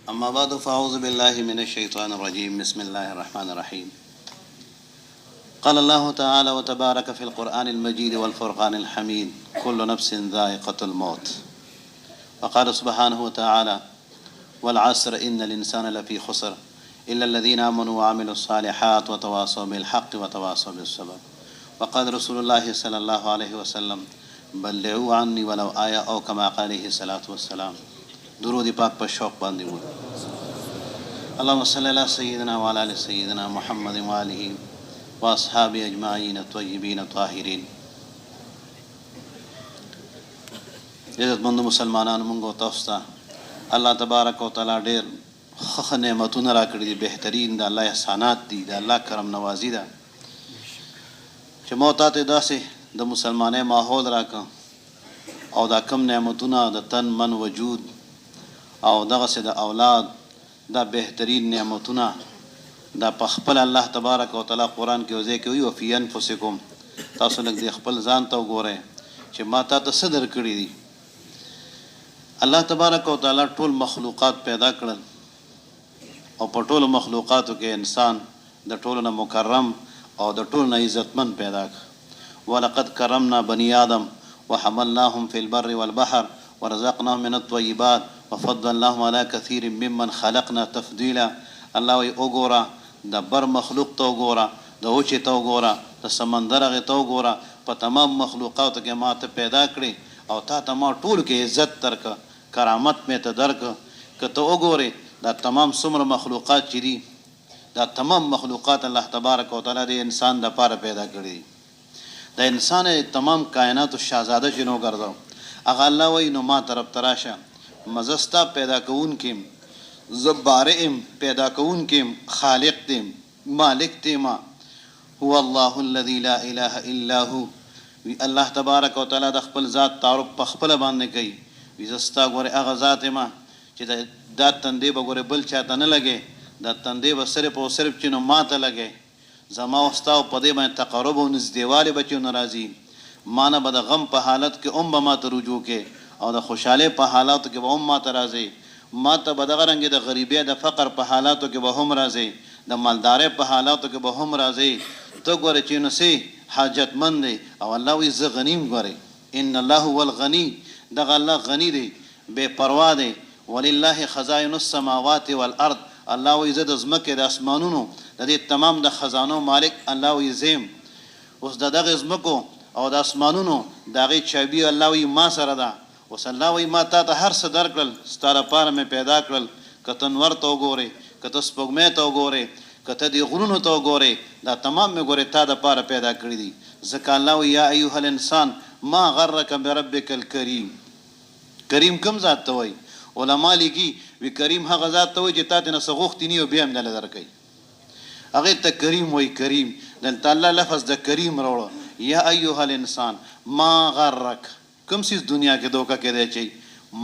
أما بعد فأعوذ بالله من الشيطان الرجيم بسم الله الرحمن الرحيم قال الله تعالى وتبارك في القرآن المجيد والفرقان الحميد كل نفس ذائقة الموت وقال سبحانه وتعالى والعصر إن الإنسان لفي خسر إلا الذين آمنوا وعملوا الصالحات وتواصوا بالحق وتواصوا بالصبر وقال رسول الله صلى الله عليه وسلم بلغوا عني ولو آية أو كما قال عليه الصلاة والسلام درود پاک پر شوق باندې وو اللهم صل على سيدنا وعلى آل سيدنا محمد وآله واصحابه اجمعين الطيبين الطاهرين. عزتمند مسلمانانو موږ تاسو ته الله تبارک وتعالى ډېر ښه نعمتونه راکړي دي، بهترین د الله احسانات دي، د الله کرم نوازي ده چې مو ته داسې د مسلمانۍ ماحول راکړه او دا کم نعمتونه د تن من وجود او دغسې د اولاد دا بهترین نعمتونه دا په خپل الله تبارک وتعالی قرآن کې وځای کې وي وفي انفسکم، تاسو لږ د خپل ځان ته وګورئ چې ما تا ته څه درکړي دي. الله تبارک وتعالی ټول مخلوقات پیدا کړل او په ټولو مخلوقاتو کې انسان د ټولو نه مکرم او د ټولو نه عزتمن پیدا کړ. ولقد کرمنا بني آدم وحملناهم في البر والبحر ورزقناهم من الطيبات وفضلناهم على كثير ممن خلقنا تفضيلا. الله وی وګوره د بر مخلوق ته وګوره، د اوچې ته وګوره، د سمندر هغې ته وګوره، په تمام مخلوقاتو کې ما ته پیدا کړې او تا ته ما ټولو کې عزت درکړه، کرامت مې ته درکړه. که ته وګورې دا تمام څومره مخلوقات چې دي دا تمام مخلوقات الله تبارک وتعالی د انسان دپاره پیدا کړي دي. د انسان تمام کائناتو شهزاده چې نو ګرځو هغه الله وایي نو ما طرف ته راشه، مزه ستا پیدا کوونکی یم، زه بارئ یم، پیدا کوونکی یم، خالق دیم، مالک دیما. هو الله الذي لا اله الا هو. وی الله تبارک وتعالی د خپل ذات تعارف په خپله باندې کوي. وی زه ستا ګورې هغه ذات یم چې دا تندې به ګورې بل چاته نه لګې، دا تندې به صرف او صرف چې نو ما ته لګې. زما او ستا په دې باندې تقرب او نږدېوالی به چې نو راځي، ما نه به د غم په حالت کې هم به ما ته رجوع کې او د خوشحالۍ په حالاتو کې به هم ما ته راځي. ما ته به دغه رنګې د غریبۍ د فقر په حالاتو کې به هم راځي، د مالدارۍ په حالاتو کې به هم راځي. ته ګورې چې نو سې حاجتمند دی او الله وایي زه غنیم. ګورې ان الله هو الغني، دغه الله غني دی، بې پروا دی. ولله خزائن السماوات والارض، الله وایي زه د ځمکې د اسمانونو د دې تمام د خزانو مالک الله وایي زیم. اوس د دغې ځمکو او د اسمانونو د هغې چابي الله وایي ما سره ده. اوس الله وایي ما تا ته هر څه درکړل، ستا لپاره مې پیدا کړل. که ته نور ته وګورې، که ته سپوږمۍ ته وګورې، که ته دې غرونو ته وګورې، دا تمام مې ګورې تا دپاره پیدا کړي دي. ځکه الله وایي یا ایها الانسان ما غرک بربک الکریم. کریم کوم ذات ته وایي؟ علما لیکي وی کریم هغه ذات ته وایي چې تا ترې نه څه غوښتي ني او بیا هم دله درکوي، هغې ته کریم وایي. کریم دلته الله لفظ د کریم راوړه. یا ایها الانسان ما غرک، کوم څیز دنیا کې دوکه کېدی چې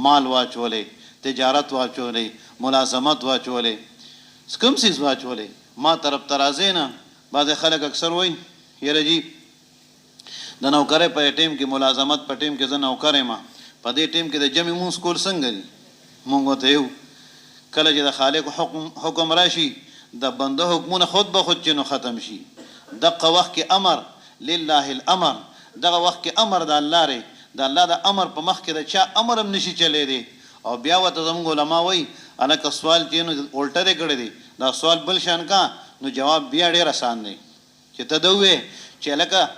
مال واچولې، تجارت واچولې، ملازمت واچولې، کوم څیز واچولې، ما طرف ته راځې نه. بعضې خلک اکثر وایي یاره جي د نوکرۍ په ټیم کې، ملازمت په ټیم کې زه نوکر یم، په دې ټیم کې د جمع مونځ کول څنګه دي؟ مونږ ورته یو کله چې د خالق حکم راشي د بنده حکمونه خود به خود چې نو ختم شي. دغه وخت کې امر لله الامر، دغه وخت کې امر د الله دی، د الله د امر په مخ کې د چا امر هم نشي چلی دی. او بیا ورته زموږ علما وایي هلکه سوال چې نو الټه دی کړی دی، دا سوال بل شان کا نو جواب بیا ډېر اسان دی. چې ته ده ووایې چې هلکه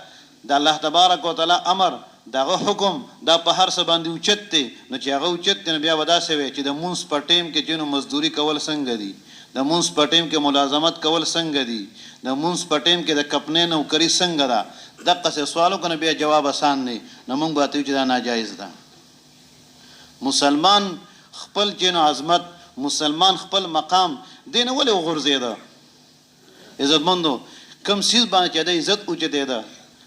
د الله تبارک وتعالی امر دغه حکم دا په هر څه باندې اوچت دی، نو چې هغه اوچت دی نو بیا به داسې وایي چې د مونځ په ټیم کې چې نو مزدوري کول څنګه دي، د مونځ په ټیم کې ملازمت کول څنګه دي، د مونځ په ټیم کې د کپنۍ نوکري څنګه ده. دقسې سوال وکړه بیا جواب اسان دی، نو موږ به ورته وایو چې دا ناجایز ده. مسلمان خپل چې نو عظمت، مسلمان خپل مقام دی نه ولې وغورځېده؟ عزتمندو کم څیز باندې چې د عزت اوچتېده،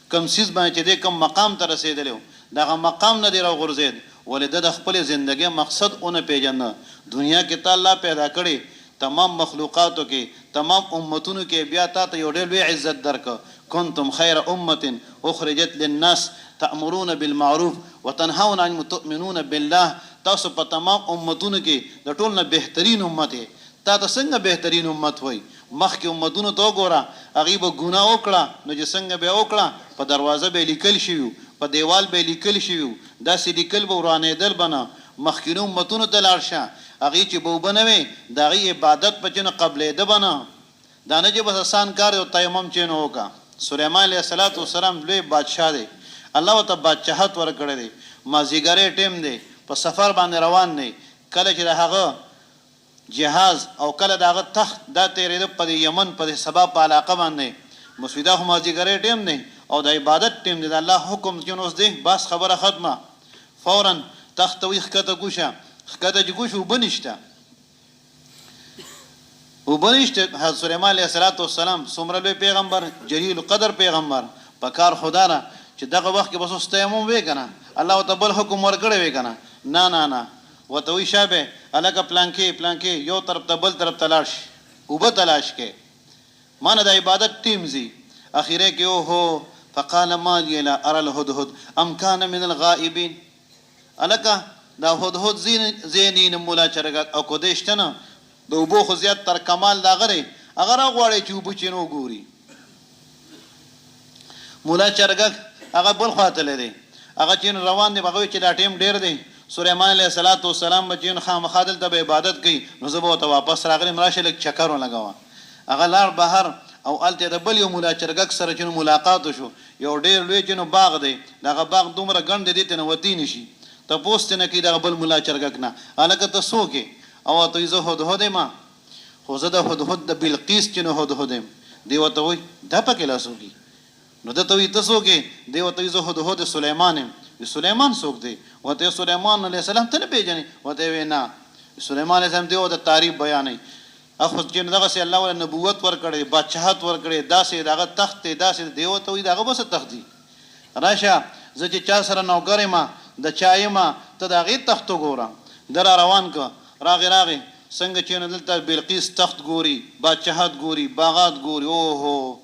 کم څیز باندې چې دی کم مقام ته رسېدلی و، دغه مقام نه دی راوغورځېد. ولې ده د خپلې زندګۍ مقصد ونه پېژنده. دنیا کې تا الله پیدا کړې، تمام مخلوقاتو کې، تمام امتونو کې بیا تا ته یو ډېر لوی عزت درکړه. کنتم خیر امة اخرجت للناس تأمرون بالمعروف وتنهون عن تؤمنون بالله. تاسو په تمام امتونو کې د ټول نه بهترین امت یې. تا ته څنګه بهترین امت وای؟ مخکې امتونو ته وګوره، هغوی به ګناه وکړه، نو چې څنګه به یې وکړه، په دروازه به یې لیکل شوي، په دیوال به یې لیکل شوي، داسې لیکل به ورانېدل به نه. مخکینو امتونو ته لاړ شه، هغوی چې به اوبه نه وې د هغوی عبادت به چې نه قبلېده به نه. دا نه چې بس اسان کار دی او تیمم چې نه وکړه. سلیمان علیه السلام لوی بادشاه دی، الله ورته بادشاهت ورکړی دی. مازدیګری ټیم دی، په سفر باندې روان دی، کله چې د هغه جهاز او کله د هغه تخت دا تېرېده په یمن په سبا په علاقه باندې. مسویدا خو مازدیګری ټیم دی او د عبادت ټیم دی، د الله حکم چې اوس دی، بس خبره ختمه. فورا تخت ته وایي ښکته کوشه، ښکته چې کوشو اوبه نشته، اوبه نشته. حضرت سلیمان علیه السلام څومره لوی پیغمبر، جلیل القدر پیغمبر، په کار خدا نه چې دغه وخت کې بس اوس تیمم وی که نه، الله ورته بل حکم ورکړی وی که نه. نه ورته وایي شابه هلکه پلانکې یو طرف ته بل طرف ته لاړ شي، اوبه تلاش کې، مانه د عبادت ټیم ځي. اخیره کې اوهو فقال ما لي لا ارى الهدهد ام كان من الغائبين. هلکه دا هدهد زینین مولا چرګک او کو دې شته نه، د اوبو خو زیات تر کمال د هغه دی، هغه راغواړي چې اوبه چینو ګوري. مولا چرګک هغه بل خوا تللی دی، هغه چې روان دی، هغه چې دا ټیم ډېر دی. سلیمان علیه السلام به چې خامخا دلته به عبادت کوي، نو زه به ورته واپس راغلم، راشه لږ چکر ولګوه. هغه لاړ بهر او هلته د بل یو مولا چرګک سره چې ملاقات وشو. یو ډېر لوی چې باغ دی، دغه باغ دومره ګڼ دی، دې ته نه وتی نه شي. تپوس ترې نه کوي دغه بل مولا چرګک نه، هلکه ته څوک یې؟ او ورته وایي زه هدهد یم، خو زه د هدهد د بلقیس چې نو هدهد یم. دی ورته وایي دا پکې لا څوک دي؟ نو ده ته وایي ته څوک یې؟ دی ورته وایي زه هدهد سلیمان یم. سلیمان څوک دی؟ ورته سلیمان علیه السلام ته نه پېژنې؟ ورته وایي نه. سلیمان علیه السلام دی ورته تعریف بیانوي، خو چې دغسې الله ورته نبوت ورکړی، بادشاهت ورکړی، داسې دغه تخت دی، داسې دی ورته وایي د هغه به څه تخت دی؟ راشه زه چې چا سره نوکر یم، د چا یم، ته د هغې تخت وګوره. ده را روان که راغې څنګه چې دلته بلقیس تخت ګوري، بادشاهت ګوري، باغات ګوري. اوهو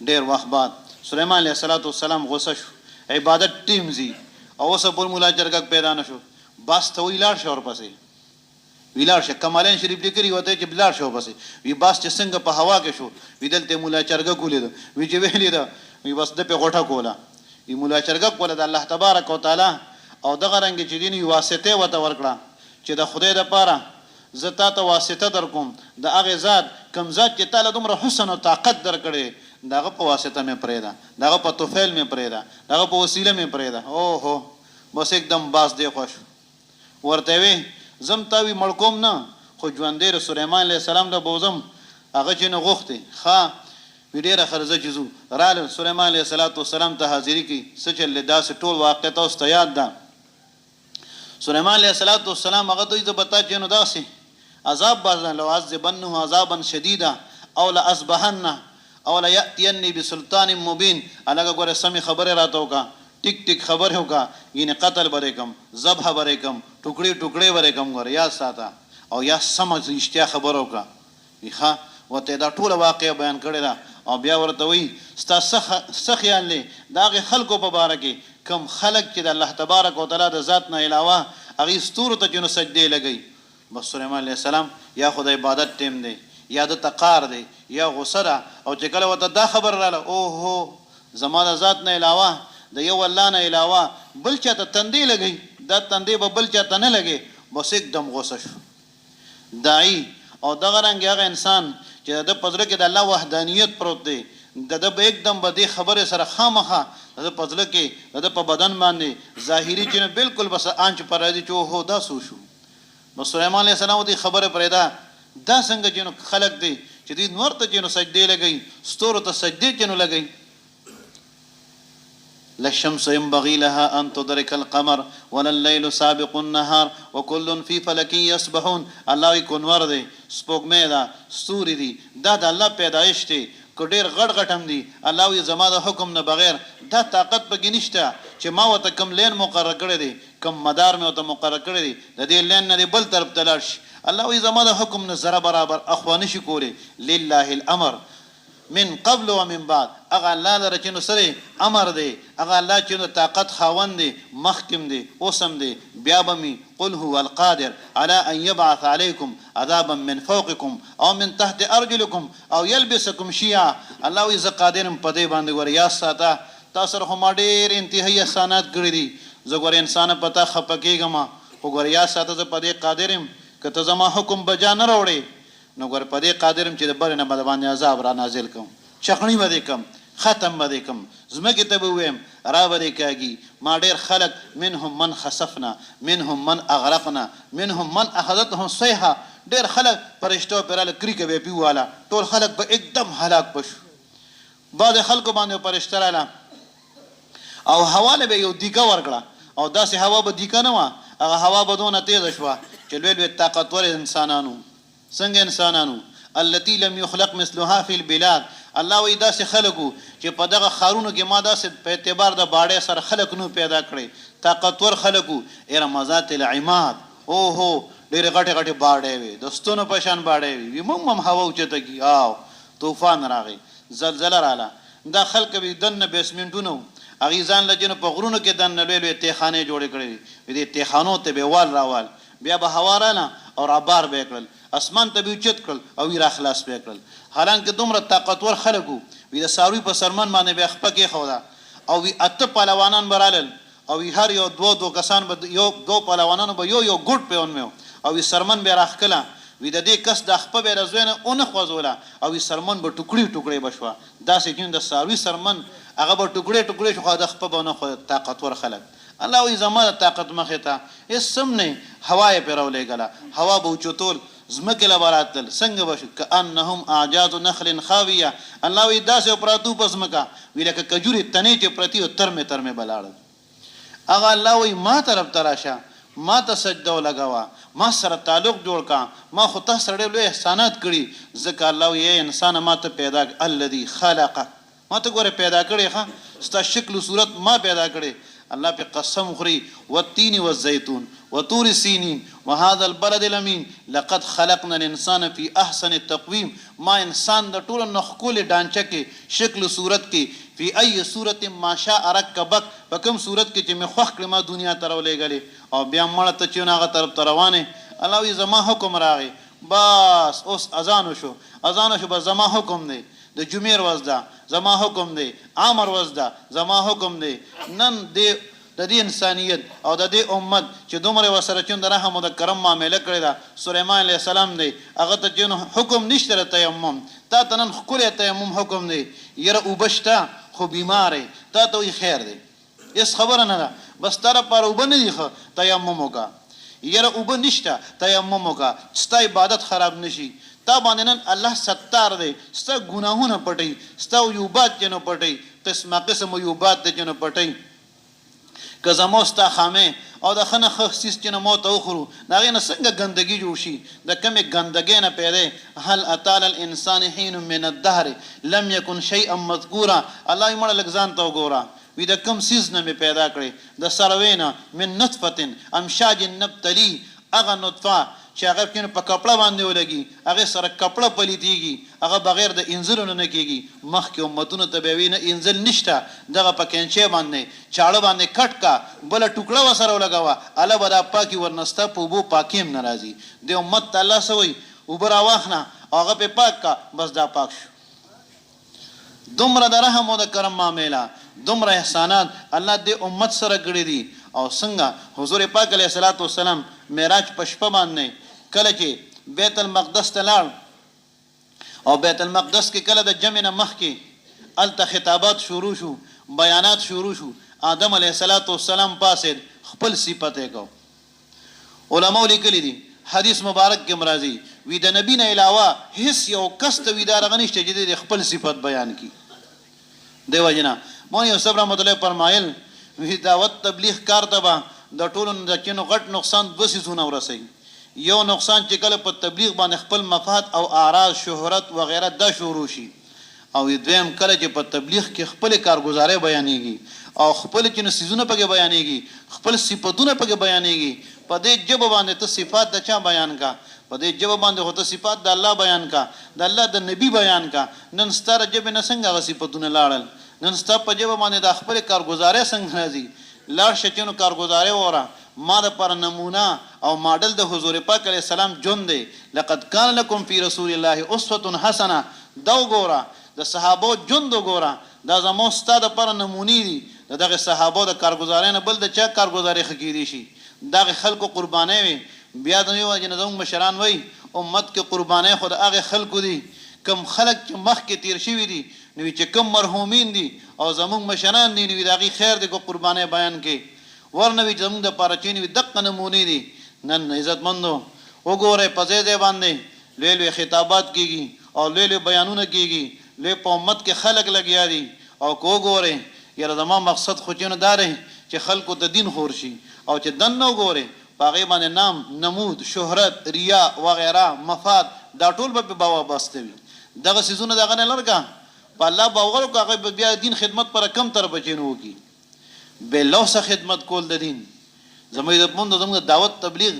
ډېر وخت بعد سلیمان علیه السلام غوسه شو، عبادت ټیم ځي او اوس بل مولا چرګک پیدا نه شو. باس ته وایي لاړ شه ورپسې، وی لاړ شه. کمالین شریف لیکلي ورته چې لاړ شه ورپسې. وی باس چې څنګه په هوا کې شو، وی دلته مولا چرګک ولیده، وی چې ویلې ده، وی بس ده پې غوټه کوله. وی مولا چرګک وله د الله تبارک وتعالی او دغه رنګې چې دین واسطې ورته ورکړه چې د خدای دپاره زه تا ته واسطه در کوم، د هغې ذات کوم ذات چې تا له دومره حسن او طاقت درکړی، د هغه په واسطه مې پرېږده، د هغه په طفیل مې پرېږده، د هغه په وسیله مې پرېږده. اوهو بس एकदम باس دی خوښ. ورته وی زم تا وی مړ کوم نه، خو ژوندی د سلیمان علیه السلام د بوزم. هغه چې نه غوښتې ښه وی ډېره ښه چې ځو. راله سلیمان علیه السلام ته حاضري کوي، څه چل دی داسې ټول واقع تاسو ته یاد ده. سلیمان علیه السلام هغه ته وایي زه به تا چې نو داسې عذاب بازن لعذبنه عذابا شدیدا او لاصبحنه او لیاتینی بسلطان مبین. هلکه ګوره سمې خبرې راته وکړه، ټیک خبرې وکړه، یعنې قتل به کم، ذبح به کم، ټوکړې به کم. ګوره یاد ساته او یا سمه رښتیا خبره وکړه. وي ښه ورته دا ټوله واقعه بیان کړې ده. او بیا ورته وایي ستا څه خیال دی د هغې خلکو په باره کې کم خلک چې د الله تبارک وتعالی د ذات نه علاوه هغې ستورو ته چې نو سجدې لګوي. بس سلیمان علیه السلام یا خو د عبادت ټیم دی، یا د تقار دی، یا غصه ده. او چې کله ورته دا خبر راله اوهو زما د ذات نه علاوه د یو الله نه علاوه بل چا ته تندې لګوي، دا تندې به بل چا ته نه لګي. بس एकदम غصه شو. داعي او دغه رنګ هغه انسان چې د په زړه کې د الله وحدانیت پروت دی، د ده به एकदम به دې خبرې سره خامخا د ده په زړه کې د ده په بدن باندې ظاهري چې نه بالکل بس آنچ پر راځي چې اوهو دا څه وشو. نو سلیمان علیه السلام دې خبره پرېږده، دا څنګه چې نو خلک دی چې دوی نور ته چې نو سجدې لګوي، ستورو ته سجدې چې نو لګوي. لا الشمس ينبغي لها أن تدرك القمر ولا الليل سابق النهار وكل في فلك يسبحون. الله يكون ورده سپوږمۍ ده، ستوري دي، دا د الله پیدایش دی. که ډېر غټ غټ هم دي، الله وایي زما د حکم نه بغیر دا طاقت پکې نشته چې ما ورته کوم لین مقرر کړی دی، کوم مدار مې ورته مقرر کړی دی، د دې لین نه دی بل طرف ته لاړ شي. الله وایي زما د حکم نه ذره برابر اخوا نشي کولی. لله الامر من قبل و من بعد هغه الله لره چې نو سره امر دی هغه الله چې نو طاقت خاوند دی مخکم دی اوسم دی بیا به می قل هو القادر على ان يبعث عليكم عذابا من فوقكم او من تحت ارجلكم او يلبسكم شيعا الله وی ز قادرم په دې باندې ور یا ساته تاسو سره هم ډېر انتهایی احسانات کړی دي زه ګور انسان پتا خپکیګم خو ګور یا ساته ز په دې قادرم کته زما حکم بجا نه وروړي نو ګور په دې قادرم چې د بر نه باندې عذاب را نازل کوم چخنی باندې کوم ختم باندې کوم زمکه ته ویم را باندې کاږي ما ډېر خلق منهم من خسفنا منهم من اغرقنا منهم من اخذتهم صيحه ډېر خلق پرشتو پراله کریکه به پیواله ټول خلق به एकदम هلاک بشو بعد خلکو باندې پرشتراله او حواله به یو دیګه ورکړه او داسې هوا به دیګه نه و هغه هوا به دونه تیز شوه چې لوی طاقتور انسانانو څنګه انسانانو التي لم يخلق مثلها في البلاد الله وی داسې خلکو چې په دغه خارونو کې ما داسې په اعتبار د باډې سره خلک نو پیدا کړي طاقتور خلکو ارمزات العماد او هو ډېر غټه غټه باډې وي دستونو په شان باډې وي مم هوا اوچته کی او طوفان راغی زلزلہ رااله دا خلک به دنه بیسمنټونو اغیزان لجن په غرونو کې دنه لوی تهخانه جوړ کړي دې تهخانو ته به وال راوال بیا به هوا رانه او رابار به کړل اسمان ته به چت کړل او وی را خلاص به کړل حالانکه دومره طاقتور خلکو وی د ساروی په سرمن باندې به خپکه خودا او وی اته پهلوانان برالل او وی هر یو دو کسان به یو دو پهلوانانو به یو ګډ پیون میو او وی سرمن به راخکله وی د دې کس د خپه به رزونه اون خوځوله او وی سرمن به ټوکړي ټوکړي بشوا دا سکین د ساروی سرمن هغه به ټوکړي ټوکړي شو د خپه بونه خو طاقتور خلک الله وی زمانه طاقت مخه ته اسم نه هوای پیرولې غلا هوا به چتول زمکه لبراتل څنګه بشو کانهم اعجاز نخل خاویه الله وی داسې پراتو پسمکا ویلکه کجوري تنې ته پرتی ترمه بلاړ اغه الله وی ما طرف تراشه ما ته سجده لگاوا ما سره تعلق جوړ کا ما خو ته سره له احسانات کړي ځکه الله وی انسان ما ته پیدا الذي خلق ما ته ګوره پیدا کړي ها ستا شکل صورت ما پیدا کړي الله په قسم خوري والتين والزيتون وطور سينين وهذا البلد الامين لقد خلقنا الانسان في احسن التقويم ما انسان د ټول نخکول ډانچه کې شکل صورت کې في اي صورت ما شاء ركبك بكم صورت کې چې مې خوښ کړم ما دنیا ته راولېګلې او بیا مړ ته چې ناغه طرف روانه الله وی زما حکم راغی بس اوس اذان شو بس زما حکم دی د جمعې ورځ ده زما حکم دی امر ورځ ده زما حکم دی نن دی د دې انسانيت او د دې امت چې دومره وسره چون د رحم او د کرم معاملې کړی دا سليمان عليه السلام دی هغه ته چې حکم نشته تیمم تا تنن خپل تیمم حکم دی یره وبشتا خو بیماره تا ته خیر دی اس خبره نه ده بس تر پر وبنه دی خو تیمم وکا یره وب نشته تیمم وکا ستا عبادت خراب نشي تا باندې نن الله ستار دی ستا ګناهونه پټي ستا یوبات جنو پټي قسم یوبات جنو پټي که زموستا خامه او د خنه خصیص چې نو موت اوخرو داغه نه څنګه ګندګي جوړ شي د کمه ګندګي نه پیدا هل اتال الانسان حين من الدهر لم يكن شيئا مذكورا الله یې مړ لګزان ته وګورا وی د کم سیز نه پیدا کړي د سروینا من نطفه امشاج نبتلی اغه نطفه چې هغه کینه په کپڑا باندې ولګي هغه سره کپڑا پلیتيږي هغه بغیر د انزلونو نه کیږي مخکې امتونو ته به وینه انزل نشته دغه پکینچه باندې چاړه باندې کټ کا بل ټوکړه وسره ولګاوه اله بدا پاکي ورنستا په بو پاکیم ناراضي د امت الله سوی وبرا واخنه هغه په پاک کا بس دا پاک شو دومره د رحم او د کرم معاملہ دومره احسانات الله د امت سره کړی دي او څنګه حضور پاک علیه الصلاۃ والسلام معراج پشپ باندې کله چې بیت المقدس ته لاړ او بیت المقدس کې کله د جمع نه مخ کې الته خطابات شروع شو بیانات شروع شو آدم علیه الصلاۃ والسلام پاسه خپل صفته کو علماء لیکلي دي حدیث مبارک کې مرضی وی د نبی نه علاوه هیڅ یو کس ته ویدار غنښت چې د خپل صفت بیان کی دیو جنا مونږ یو صبر مطلب فرمایل وی دعوت تبلیغ کار دبا د ټولو د کینو غټ نقصان وسیزونه ورسي یو نقصان چې کله په تبلیغ باندې خپل مفاد او اعراض شهرت و غیره د شروع شي او دویم کله چې په تبلیغ کې خپل کارګزاري بیانېږي او خپل چې نسیزونه پکې بیانېږي خپل صفاتونه پکې بیانېږي په دې جبه باندې ته صفات د چا بیان کا په دې جبه باندې هوته صفات د الله بیان کا د الله د نبی بیان کا نن ستاره جبه نه څنګه غ صفاتونه لاړل نن ستا په جبه باندې د خپل کارګزاري څنګه راځي لاړ شچنو کارګزاري وره ما د پر نمونه او ماډل د حضور پاک علیه السلام جون دی لقد کان لکم فی رسول الله اسوه حسنه دا وګوره د صحابه جون دو ګوره دا زمو استاد پر نمونی دي دغه صحابه د کارګزارۍ نه بل د چا کارګزاري خکېدي شي دغه خلکو قرباني وي بیا د یو جنزوم مشران وای امت کې قرباني خود هغه خلکو دي کم خلک چې مخ کې تیر شوی دي نو چې کم مرحومین دي او زموږ مشران دي نو دغه خیر د قرباني بیان کې ورنوي زموږ د پارچینی دغه نمونی دي نن عزت مندو وګوره په ځای باندې لوی خطابات کیږي او لوی بیانونه کیږي لوی په امت کې خلک لګیا دي او کو ګوره یره زما مقصد خو چنه دار چې خلکو د دین خور شي او چې دن نو ګوره باغې باندې نام نمود شهرت ریا وغیرہ مفاد دا ټول به باوا بستوي دغه سيزونه دغه نه لرګه په الله باور کو هغه بیا دین خدمت پر کم تر بچینو کی بلوسه خدمت کول د دین زموږ د پوند زموږ دعوت تبلیغ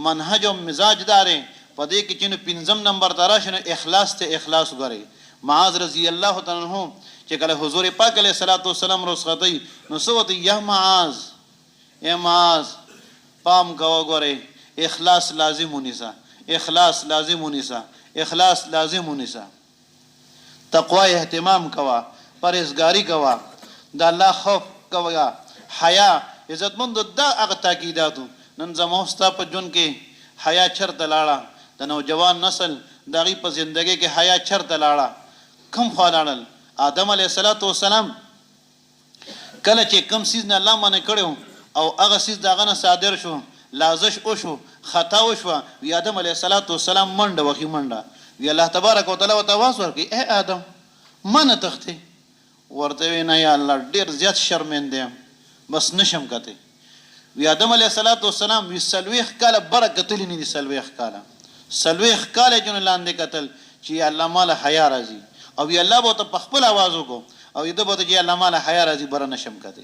منهج او مزاج دارې په دې کې چې پنځم نمبر تراشنه اخلاص ته اخلاص غره معاذ رضی الله تعالی عنہ چې کله حضور پاک علیه الصلاۃ والسلام رسختی نو سوت یا معاذ پام کو غره اخلاص لازم ونیسا اخلاص لازم ونیسا اخلاص لازم ونیسا تقوا اهتمام کوا پرهیزګاری کوا د الله خوف کوا حیا عزت مند د هغه تاکیداتو نن زموستا په جون کې حیا چرته لاړه د نوجوان نسل دغه په ژوندۍ کې حیا چرته لاړه کم خالل آدم علیه السلام کله چې کم سیز نه الله باندې کړو او هغه سیز دغه نه صادر شو لازش او شو خطا او شو وی آدم علیه السلام منډه وخی منډه وی الله تبارک وتعالى وتواس ورکی اے آدم من تخته ورته نه یا الله ډیر زیات شرمنده بس نشم کته وی آدم علیه السلام وی سلويخ کاله برکت لنی دي سلويخ کاله جن لاندې قتل چې الله مال حیا راځي او وی الله بو ته خپل आवाज وکړو او دې بو ته چې الله مال حیا راځي بر نشم کته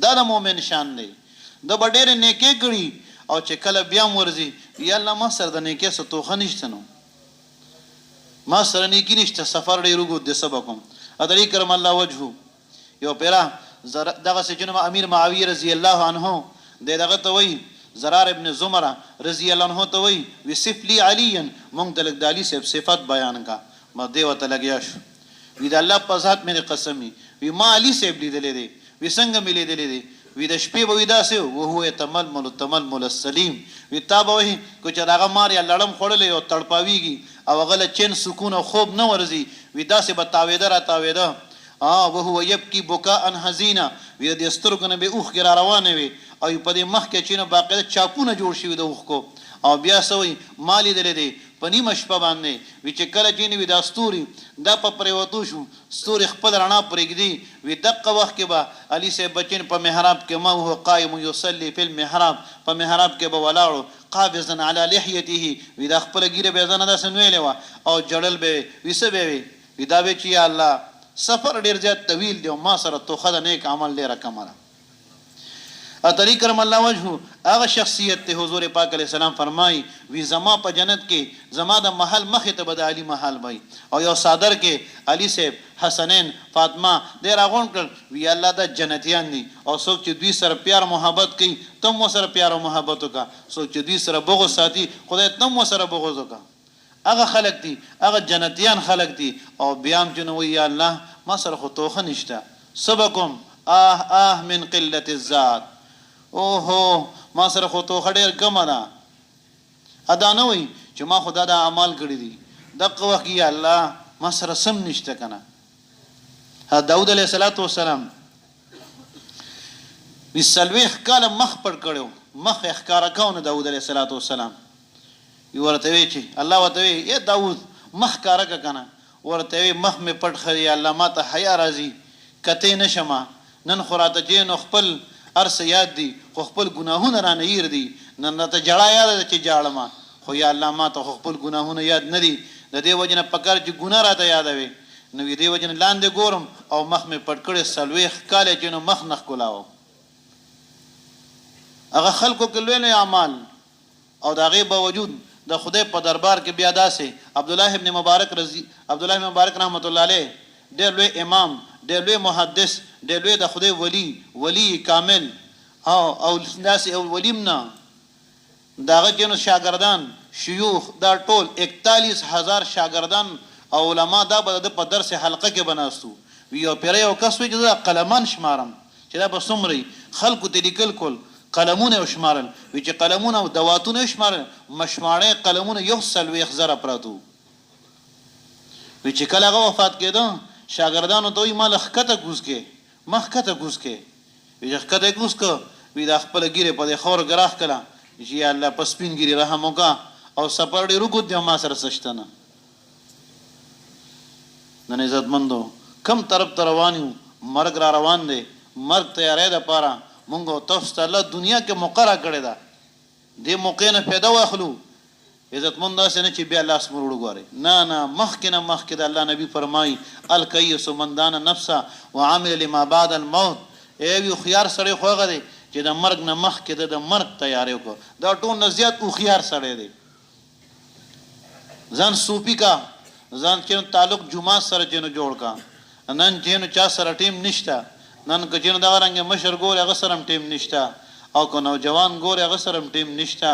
دا د مؤمن شان دی د ډېر نیکي کړي او چې کله بیا مرزي یا الله ما سره د نیکي څه توخه نشته نو ما سره نیکی نشته سفر ډېر وګد د سبقم ادري کرم الله وجهه یو پیرا دغه سجن امیر معاویه رضی الله عنه دغه ته وی زرار ابن زمره رضی الله عنه ته وی وصف لي عليا مونږ تلک دالی صفات بیان کا ما دیو ته لګیا شو وی د الله په ذات مې قسمی وی ما علي صاحب لیدلې دي وی څنګه مې لیدلې دي وی د شپې به ودا سه او هو تململ السلیم وی تابه وی کو چې داغه مار یا لړم خړلې او تړپاویږي او غل چین سکون او خوب نه ورزي وی داسې بتاویده را تاویده وهو يبكي بكاء حزينا وی د سترګو به اوخ ګر روانه وي او په دې مخ کې چینه باقاعده چاپونه جوړ شوی د اوخ کو او بیا سوی مالی دلې دی پنی مشپه باندې وی چې کله چینه وی د استوري د په پریوتو شو ستوري خپل رڼا پرېږدي وی دغه وخت کې به علي صاحب بچین په محراب کې ما هو قائم يصلي في المحراب په محراب کې به ولاړو قابضا على لحيته وی د خپل ګیره به ځنه د سنویلې او جړل به وسبه وی دا به چې الله سفر ډیر زیات طویل دی او ما سره توخه د نیک عمل ډیره کمره اتری کرم الله وجهه هغه شخصیت ته حضور پاک علیہ السلام فرمای وی زما په جنت کې زما د محل مخه ته بد علی محل وای او یو صادر کې علی صاحب حسنین فاطمه ډیر اغون کړ وی الله د جنتیان دي او څوک چې دوی سره پیار محبت کوي تم سره پیار او محبت وکا څوک چې دوی سره بغض ساتي خدای تم سره بغض وکا هغه خلق دي هغه جنتیان خلق دي او بیام جنو یا الله ما سره خو توخه نشته سبکم من قله الذات اوهو ما سره خو توخه ډیر کم ده ادا نه وي چې ما خدا د اعمال کړی دي دغه وخت یا الله ما سره سم نشته کنه داود علیه السلام بسلويخ کاله مخ پر کړو مخ اخکار کاونه داود علیه السلام ورته وی چې الله ورته وی اے داود مخ کارک کنه ورته وی مخ می پټ خري الله ما ته حیا راځي کته نشما نن خوراته جن خپل ارس یاد دي خو خپل ګناهونه را نه ير دي نن ته جړا یاد چې جاړما خو یا الله ما ته خپل ګناهونه یاد نه دي د دې وجنه پکار چې ګناه راته یادوي نو دې وجنه لاندې ګورم او مخ می پټ کړي سلويخ کاله چې نو مخ نخ کولاو هغه خلکو کلوې نه اعمال او دغه باوجود د خدای په دربار کې بیا داسې عبد الله ابن مبارک رحمت الله علیه ډېر لوی امام، ډېر لوی محدث، ډېر لوی د خدای ولی کامل او داسې ولیم نه داغه جنو شاګردان شيوخ دا ټول 41,000 شاګردان او علما دا به د په درس حلقه کې بناستو. یو پیر یو کس وی چې دا قلمان شمارم چې دا به څومره خلکو ته لیکل کول قلمونه او شمارل وی چې قلمونه او دواتونه شمارل مشماړه قلمونه 1,000 پراتو. وی چې کله هغه وفات کېده شاګردانو ته یې مال خکته ګوز کې مخکته ګوز کې وی چې خکته ګوز کو وی دا خپل ګیره په خور ګراخ کړه چې یا الله په سپین ګیری رحم وکا او سفر ډیرو کو د ما سره سشتنه. نن عزت مندو کم طرف ته روانیو مرګ را روان دی، مرګ تیارې ده پاره مونږ تاسو ته الله دنیا کې مقرره کړی دا دې موقع نه پیدا واخلو. عزت مند داسې نه چې بیا لاس مروړو غواړي، نه مخکې د الله نبی فرمای الکیس من دان نفسه وعمل لما بعد الموت. ایوی خيار سره خوغه دی چې د مرګ نه مخکې د مرګ تیاری وکړو. دا ټول نه زیات خيار سره دی. ځان صوفي کا ځان چې تعلق جمعه سره چې جوړ کا نن چې چا سره ټیم نشته، نن که چې دا رنګ مشر ګور هغه سره ټیم نشته او کو نوجوان ګور هغه سره ټیم نشته.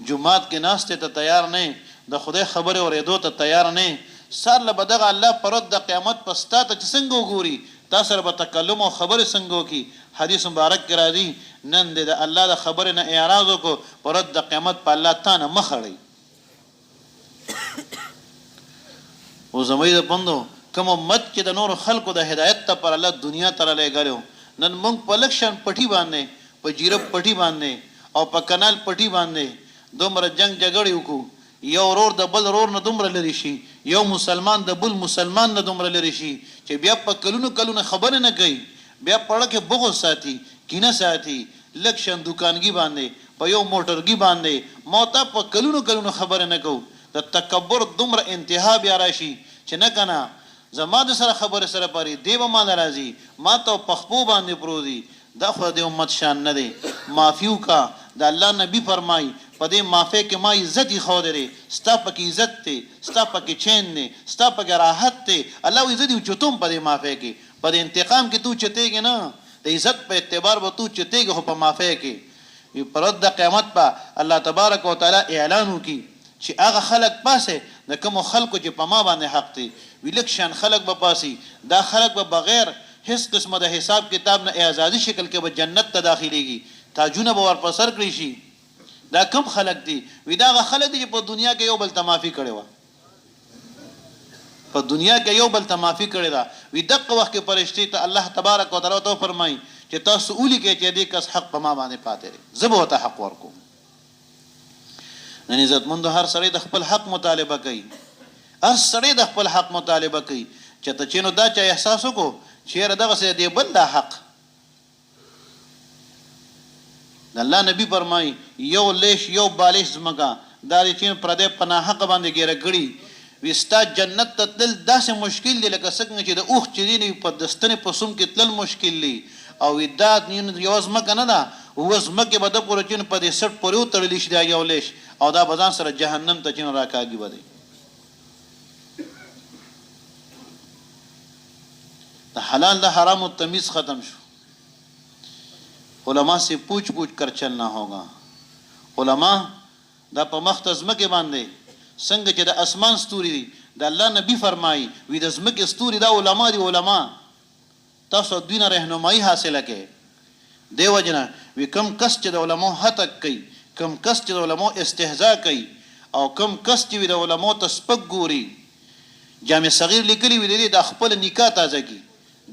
جمعات کې ناشته ته تیار نه، د خدای خبره اورېدو ته تیار نه. سر له بدغه الله پرد د قیامت پستا ته څنګه وګوري تاسو سره به تکلم او خبره څنګه کی. حدیث مبارک کې راځي نن د الله د خبره نه اعراض وکړو پرد د قیامت په الله تعالی مخړی. او زموږ د پندو کوم امت چې د نور خلقو د هدایت ته پر الله دنیا تر لګالو نن موږ په لکشن پټي باندې په جیرب پټي باندې او په کانال پټي باندې دومره جنگ جګړې وکړو. یو ورور د بل ورور نه دومره لري شي، یو مسلمان د بل مسلمان نه دومره لري شي چې بیا په کلونو خبره نه کوي، بیا پړه کې بغض ساتي کینه ساتي لکشن دکانګي باندې په یو موټرګي باندې موتا په کلونو خبره نه کو. د تکبر دومره انتها بیا راشي چې نه کنه زما د سره خبره سره پاري دیو ما ناراضي ما ته پخپو باندې پروزي. دا خو د امت شان نه دی. معافیو کا د الله نبی فرمای په دې معافی کې ما عزت خو درې ستا پکې عزت ته ستا پکې چین نه ستا پکې راحت ته الله عزت او چتوم په دې معافی کې په انتقام کې تو چتهږي نه د عزت په اعتبار به تو چتهږي خو په معافی کې پرد د قیامت په الله تبارک وتعالى اعلان وکي چې هغه خلق پاسه د کوم خلکو چې په ما باندې حق دي ویلکشن خلق به پاسي. دا خلق به بغیر هیڅ قسمه د حساب کتاب نه اعزازي شکل کې به جنت ته داخليږي، تاجونه به ورپسر کړی شي. دا کم خلق دي وی دا خلق دي چې په دنیا کې یو بل تمافي کړي و، په دنیا کې یو بل تمافي کړي دا وی دغه وخت کې فرشتي ته الله تبارک وتعالى تو فرمای چې تاسو اولی کې چې دې کس حق په ما باندې پاتې لري زه به ته حق ورکوم. نن عزت مند هر سړی د خپل حق مطالبه کوي، هر سړی د خپل حق مطالبه کوي چې ته چینو دا چا احساس وکړو چې دغه څه دی بل دا حق. الله نبی فرمای یو لیش یو بالش زمګه دا چې پردې پناه حق باندې ګیره غړي وستا جنت ته تل داسې مشکل دی لکه څنګه چې د اوخ چې دی په دستنه په سوم کې تل مشکل دی او دا یو زمګه نه ده او زمګه به د پروچین په دې سټ پرو تړلی شي دا یو لیش او دا بزان سره جهنم ته چین راکاږي بده. د حلال د حرام تمیز ختم شو. علماء سے پوچھ کر چلنا ہوگا. علماء دا په مختزمه کې باندې څنګه چې د اسمان ستوري دي د الله نبی فرمایي وی د زمکه ستوري دا علما دي. علما تاسو دینه رهنمایي حاصله کې دیو جنا وی کم کس چې د علماء هتک کوي، کم کس چې د علماء استهزاء کوي او کم کس چې د علماء تسپک ګوري. جامع صغیر لیکلی وی د خپل نکاح تازه کی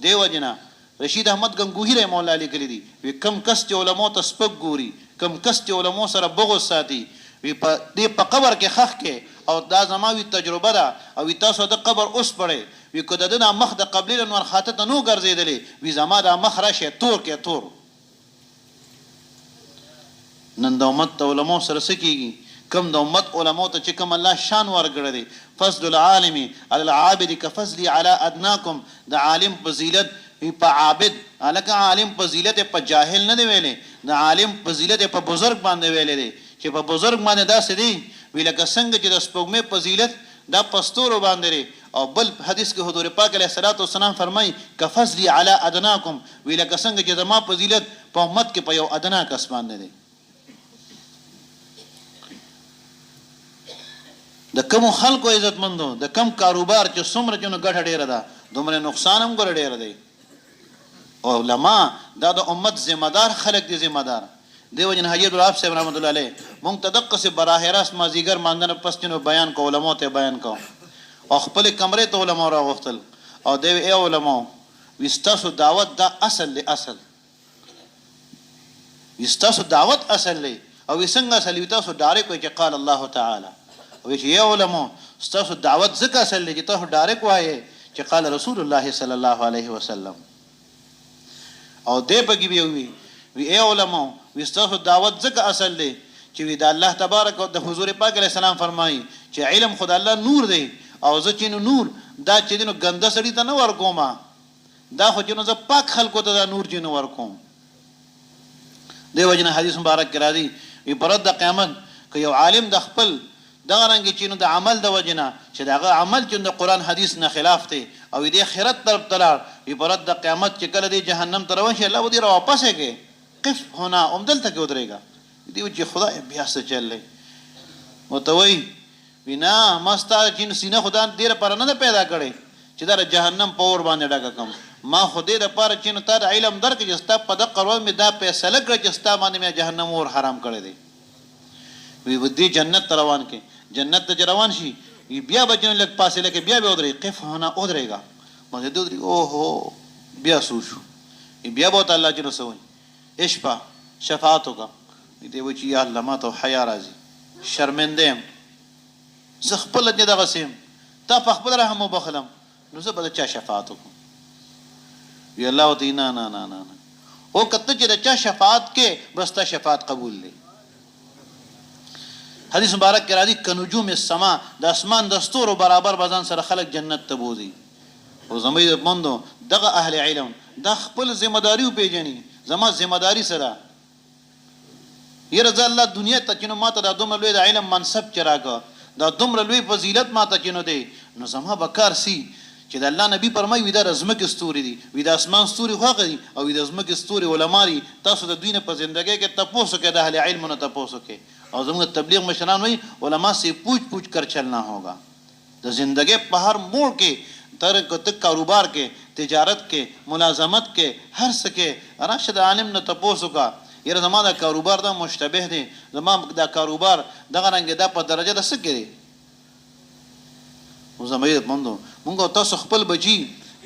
دیو جنا رشید احمد گنگوہی رحمه الله علیه کلی دی وی کم کس چې علماء ته سپک ګوري، کم کس چې علماء سره بغض ساتي وی په دې په قبر کې خخ کې او دا زماوی تجربه ده او تاسو د قبر اوس پړې وی کو دنه مخ د قبل انور خاطه نو ګرځیدلې وی زما د مخ راشه تور کې تور. نن د امت علماء سره سکیږي کم د امت علماء ته چې کم الله شان ورګړي فضل العالم على العابد كفضل على ادناكم. د عالم فضیلت په عابد الکه عالم فضیلت په جاهل نه دی ویلې، د عالم فضیلت په بزرگ باندې ویلې دي چې په بزرگ باندې داسې دي وی لکه څنګه چې د سپوږمۍ فضیلت دا پستورو باندې او بل حدیث کې حضور پاک علیه الصلاۃ والسلام فرمایي کفضلی علی ادناکم وی لکه څنګه چې زما فضیلت په امت کې په یو ادنا کس باندې دی. د کوم خلکو عزت مندو د کم کاروبار چې څومره چې نو ګټه ډیره ده دومره نقصان هم ګور ډیره دی. او علما دا د امت ذمہ دار خلک دي ذمہ دار دیو جن حجت العاب صاحب رحمۃ اللہ علیہ مونږ تدق سے براہ راست مازیګر ماندنه پس چې نو بیان کو علماء ته بیان کو او خپل کمرې ته علماء راغفتل او دیو ای علماء وستاسو دعوت دا اصل له اصل وستاسو دعوت اصل له او څنګه اصل وي تاسو ډایرک وي چې قال الله تعالی او چې ای علماء ستاسو دعوت ځکه اصل له چې تاسو ډایرک وایي چې قال رسول الله صلی الله علیه وسلم او دې پکې وی وی ای علماء وستاسو دعوت ځکه اصل دی چې وی د الله تبارک او د حضور پاک علیه السلام فرمایي چې علم خدای الله نور دی او زه چې نور دا چې دینو ګنده سړی ته نه ورکوم دا خو چې نو زه پاک خلکو ته دا نور چې نو ورکوم. دی وجنه حدیث مبارک کرا دی وی پرد د قیامت که یو عالم د خپل دغه رنګ چې نو د عمل د وجنه چې دغه عمل چې د قران حدیث نه خلاف دی او دې خیرت طرف تلار وی پرد د قیامت چې کله دی جهنم ته روان شي الله ودی را واپس کې قف هنا عمدل تک ودرېګا دیو چې خدای بیا څه چلې متوي بنا مستا چې سینه خدا ډیر پر نه پیدا کړي چې دا جهنم پور باندې ډاګه کم ما خدای د پر چې نو تر علم درک چې ستا په د قرو می دا فیصله کړ چې ستا باندې می جهنم اور حرام کړی دی وی ودی جنت روان کې جنت ته روان شي بیا بچنه لک فاصله کې بیا به ودرې قف هنا ودرېګا مزه دوی او هو بیا سوشو بیا بہت الله چې رسوي اشفا شفاعت ہوگا دی و چې یا الله ما ته حیا راځي شرمنده زه خپل دې دغه سیم تا په خپل رحم وبخلم نو زه به چا شفاعت وکم وی الله ته نه نه نه نه او کته چې چا شفاعت کې بستا شفاعت قبول لې. حدیث مبارک کې راځي کنجوم السما د اسمان د ستورو برابر بزن سره خلق جنت ته بوزي. او زموږ مندو دغه اهل علم د خپل ذمہ داری پیژني زما ذمہ داری سره یره الله دنیا ته چې نو ماته د دومره لوی د علم منصب چراغه دا دومره لوی فضیلت ماته چې نو دی نو زما بکار سي چې د الله نبی فرمایي وي دا رزمک ستوري دي وي د اسمان ستوري خو غدي او د زمک ستوري علماء تاسو د دوی نه په ژوندۍ کې تاسو کې د اهل علم نه تاسو کې او زموږ تبلیغ مشران وي علماء سے پوچھ کر چلنا ہوگا د ژوندۍ په هر موڑ کې تر کته کاروبار کې تجارت کې ملازمت کې هر څه کې راشد عالم نه تاسو کا یره زما دا کاروبار دا مشتبه دي زما دا کاروبار دغه رنګ دا په درجه د څه کې او زموږ مندو مونږ تاسو خپل بچي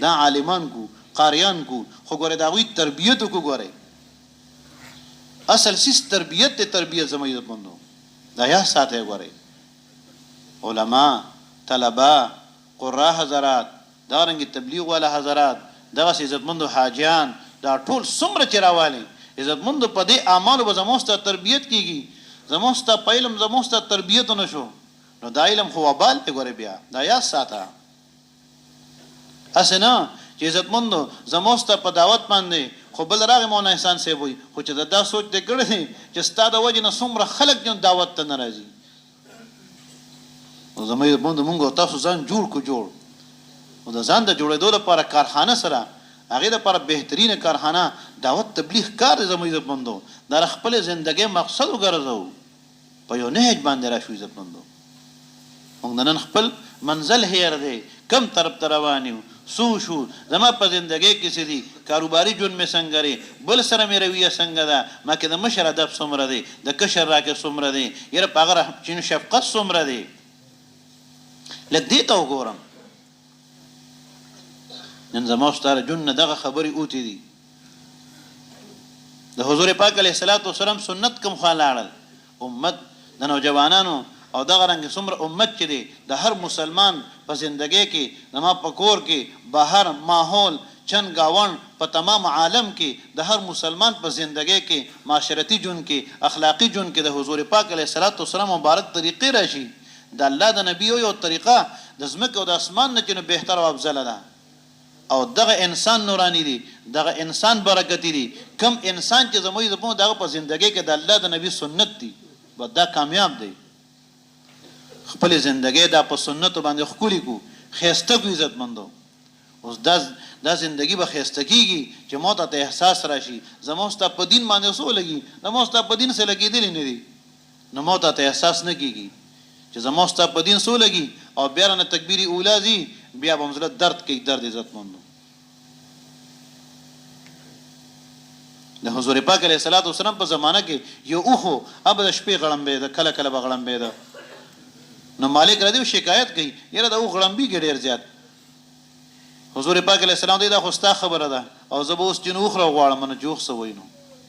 دا عالمان کو قاریان کو خو ګوره دا وی تربیت کو ګوره اصل سیس تربیت ته تربیت زموږ مندو دا یا ساته ګوره علما طلبه قرا حضرات دا رنګ تبلیغ والا حضرات دغه عزتمندو حاجیان دا ټول څومره چروالي عزتمندو په دې اعمالو به زموږ تربیت کیږي زموږ په علم زموږ تربیت نشو نو دا علم خو وبال ته ګوره بیا دا یا ساته اسنه چې عزتمندو زموږ په دعوت باندې خو بل راغی مون احسان سی وي خو چې دا سوچ دې کړی چې ستاسو د وجه نه څومره خلک جون دعوت ته ناراضي او زموږ مونږ تاسو ځان جوړ او د ځان د جوړېدو لپاره کارخانه سره هغه لپاره بهترینه کارخانه دعوت تبلیغ کار زموږ مندو د خپل ژوندۍ مقصد وګرځو په یو نهج باندې را شو عزت مندو موږ نن خپل منزل هیر دی کم طرف روانیو سو شو زما په ژوندۍ کې سړي کاروباري جون می څنګه لري بل سره مې رویه څنګه ده ما کې د مشر ادب څومره دی د کشر راکې څومره دی یره پاغه چې شفقت څومره دی لدې ته وګورم نن زما ستاره جون دغه خبري اوتی دي د حضور پاک علیه الصلاۃ والسلام سنت کوم خلاړل امت د نوجوانانو او دغه رنګ څومره امت چې دی د هر مسلمان په ژوندۍ کې نما پکور کې بهر ماحول چن گاون په تمام عالم کې د هر مسلمان په ژوندۍ کې معاشرتي جون کې اخلاقی جون کې د حضور پاک علیه الصلاۃ والسلام مبارک طریقې راشي د الله د نبی یو طریقه د زمکه او د اسمان نه چې بهتر او افضل ده او دغه انسان نورانی دی دغه انسان برکتی دی کم انسان چې زموږ د دغه په ژوندۍ کې د الله د نبی سنت دی دا کامیاب دی خپل زندګۍ دا په سنت باندې خولي کو خيسته کو عزت مندو اوس دا زندگی به خيسته کیږي چې موت ته احساس راشي زموستا په دین باندې سو لګي زموستا په دین سره لګیدل نه دي نو موت ته احساس نه کیږي چې زموستا په دین سو لګي او بیا نه تکبیری اولازي بیا به مزله درد کوي درد عزت مندو د حضور پاک علیه الصلاۃ والسلام په زمانہ کې یو اوخو اب د شپې غړمبې د کله کله بغړمبې ده نو مالک ردی شکایت کوي یره د او غړمبي ډیر زیات حضور پاک علیه السلام دا خو ستا خبره ده او زه به اوس جن اوخ را غواړم نه جوخ سوینو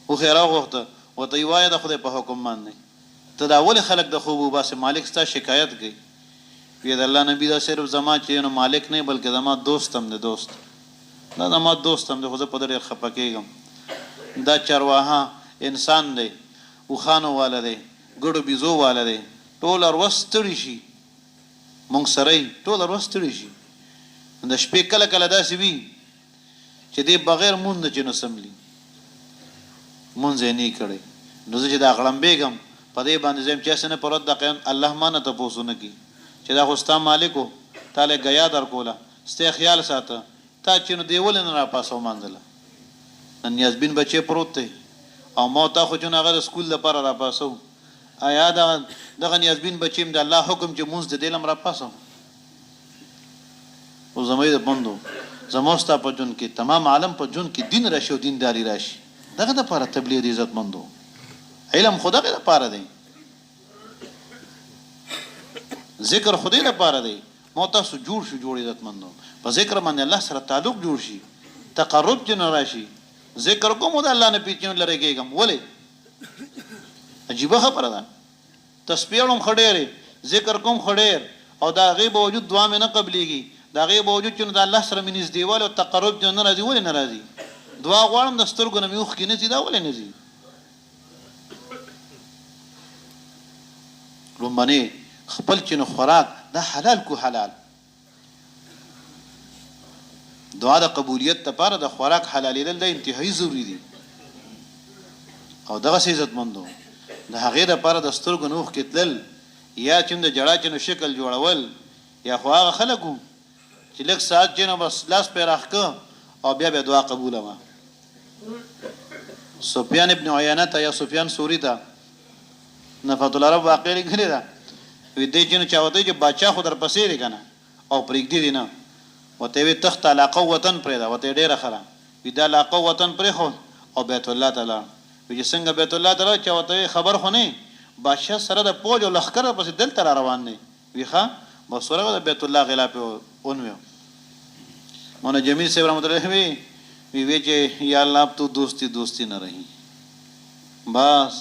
او خیره غوښته وته یوای د خدای په حکم باندې ته دا اول خلق د خوب وباسه مالک ستا شکایت کوي وی د الله نبی دا صرف زما چې نو مالک نه بلکې زما دوست هم دی دوست دا زما دوست هم دی خو زه په ډېر خپه کېږم دا چرواها انسان دی او خانو والا دی ګړو بيزو والا دی ټول ورستړي شي مونږ سره ټول ورستړي شي د شپې کله کله داسې وي چې دی بغیر مونږ نه چنو سملی مونږ یې نه کړی نو چې دا غړم بیگم په دې باندې زم چې څنګه پرد د قیام الله مانه ته پوسونه کی چې دا خوستا مالکو تعالی غیا در کوله سته خیال ساته تا چې نو دیول نه را پاسو مانځله نن یاسبین بچي پروت دی او موت خو جن هغه سکول لپاره را پاسو آیا دغه یاسبین بچیم د الله حکم چې مونږ د دلم را پاسو او زموږ د بندو زموستا په جون کې تمام عالم په جون کې دین راشي او دینداری راشي دغه د لپاره تبلیغ عزت مندو علم خدا کے لپاره دی ذکر خدای لپاره دی موتا سو جوړ عزت مندو په ذکر باندې الله سره تعلق جوړ شي تقرب جن راشي ذکر کوم د الله نه پیچون لريږم ولې عجیب خبره ده تسبیحم خډېره ذکر کوم خډېر او دا غیب وجود دعا مې نه قبليږي دا غیب وجود چې د الله سره مینځ دیوال او تقرب جن راځي ولې ناراضي دعا غواړم د سترګو نه میوخ کې نه زیدا ولې نه زی رومانه خپل چنو خوراک دا حلال کو حلال دعا د قبولیت لپاره د خوراک حلالېدل د انتهایی ضروری دي او دغه عزت مندو د هغه لپاره د سترګو نوخ کتل یا چې د جړا چنو شکل جوړول یا خو هغه خلکو چې لږ ساعت جنو بس لاس په راخکه او بیا به دعا قبوله ما سفیان ابن عیینه ته یا سفیان سوری ته نفعت العرب واقع لري دا وی دې چې چاوته چې بادشاہ خو در پسې دی کنه او پرېګ دی نه وته وی تخت علاقه وطن پرې دا وته ډېر خره وی دا علاقه وطن پرې خو او بیت الله تعالی وی څنګه بیت الله تعالی چاوته خبر خو نه بادشاہ سره د پوج او لخر پسې دل تر روان نه وی ښا بس سره د بیت الله غلاف اونوي مونږ جمیل صاحب رحمت الله وی چې یا الله اب تو دوستی نه رہی بس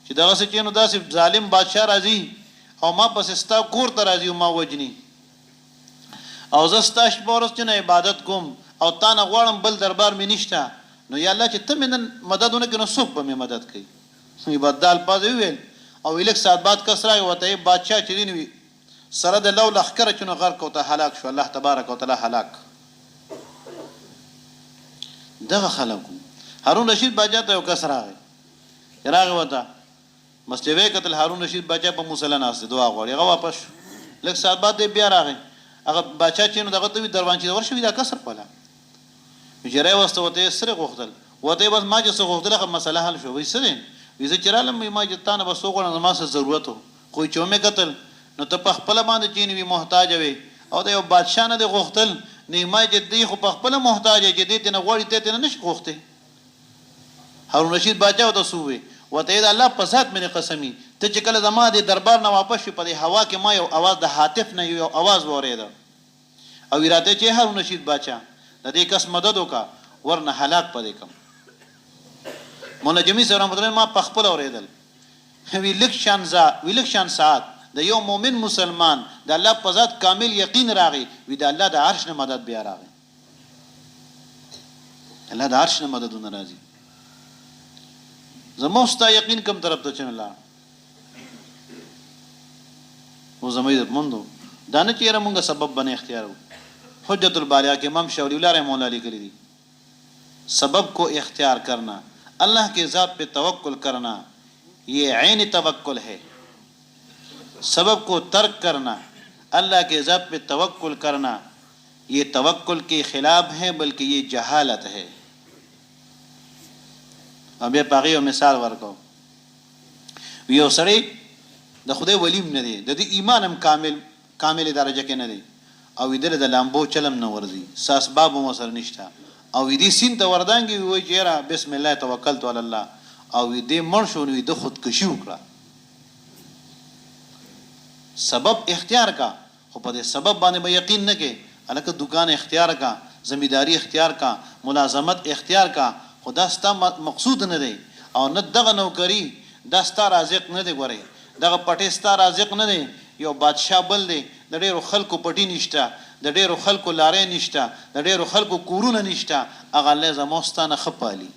چې دا څه چې نو داسې ظالم بادشاہ راځي او ما پس ستا کور ته راځي او ما وجني او زستاش بورس چې عبادت کوم او تا نه غواړم بل دربار مې نشته نو یا الله چې ته مې مددونه کې نو څوک به مې مدد کوي یې بدل پاز ویل او الک سات بعد کسرای وته بادشاہ چې دی نو سره د لو لخر چې نو غرق او ته هلاک شو الله تبارک وتعالى هلاک دغه خلکو هارون رشید باجا ته یو کس راغی وته مسجد قتل هارون رشید باجا په مصلی ناس دعا غوړي هغه واپس لږ سات بعد بیا راغی هغه بچا چې نو دغه ته دروانچې ورشوي دا کسر پاله جره واستو ته سره غوښتل وته بس ما چې څه غوښتل هغه مسله حل شو وې سره وې چې چرالم ما چې تانه بس وګړه ما څه ضرورت خو چې مې قتل نو ته په خپل باندې چې نی محتاج وي او د یو بادشاہ نه غوښتل نه ما چې دی خو په خپل محتاج چې دې ته نه غوړی ته نه نش غوښته هارون رشید باچا وته سوې وته د الله په ذات مې قسمی ته چې کله زما د دربار نه واپس شې په هوا کې ما یو आवाज د هاتف نه یو आवाज وریده او اراده چې هارون رشید باچا د دې کس مدد وکا ورنه هلاک پدې کم مولا جمی سره رحمت الله ما په خپل اوریدل ویلک شان ساعت د یو مؤمن مسلمان د الله په ذات کامل یقین راغی وی د الله د عرش نه مدد بیا راغی الله د عرش نه مددونه راځي زموستا یقین کم طرف ته چن الله او زمید مندو دانه چیرې مونږه سبب بنه اختیار حجت الباریا کے امام شوری اللہ رحمہ اللہ علیہ کری دی سبب کو اختیار کرنا اللہ کے ذات پہ توکل کرنا یہ عین توکل ہے सबब को तर्क करना, अल्लाह के ज़त पे तवक्कुल करना, ये तवक्कुल के खिलाफ है, बल्कि ये जहालत है। अब पागई और मिसाल वर्को यो सड़े द खुदे वलीम न दे द ईमान हम कामिल दर्जा के न दे او इधर द लंबो चलम न वर्दी सास बाबो मसर निष्ठा او دې سین ته وردانګي وای چیرې بسم الله توکلت علی الله او دې مرشو نو د خودکشي وکړه. سبب اختیار کا خو په دې سبب باندې به یقین نه کې، الکه دکان اختیار کا، زمینداری اختیار کا، ملازمت اختیار کا، خدا ستا مقصود نه دی او نه دغه نوکری دا ستا رازق نه دی. ګورئ دغه پټې ستا رازق نه دی، یو بادشاه بل دی، د ډېرو خلکو پټي نشته، د ډېرو خلکو لارې نشته، د ډېرو خلکو کورونه نشته، هغه الله زموږ ستا نه ښه پالي.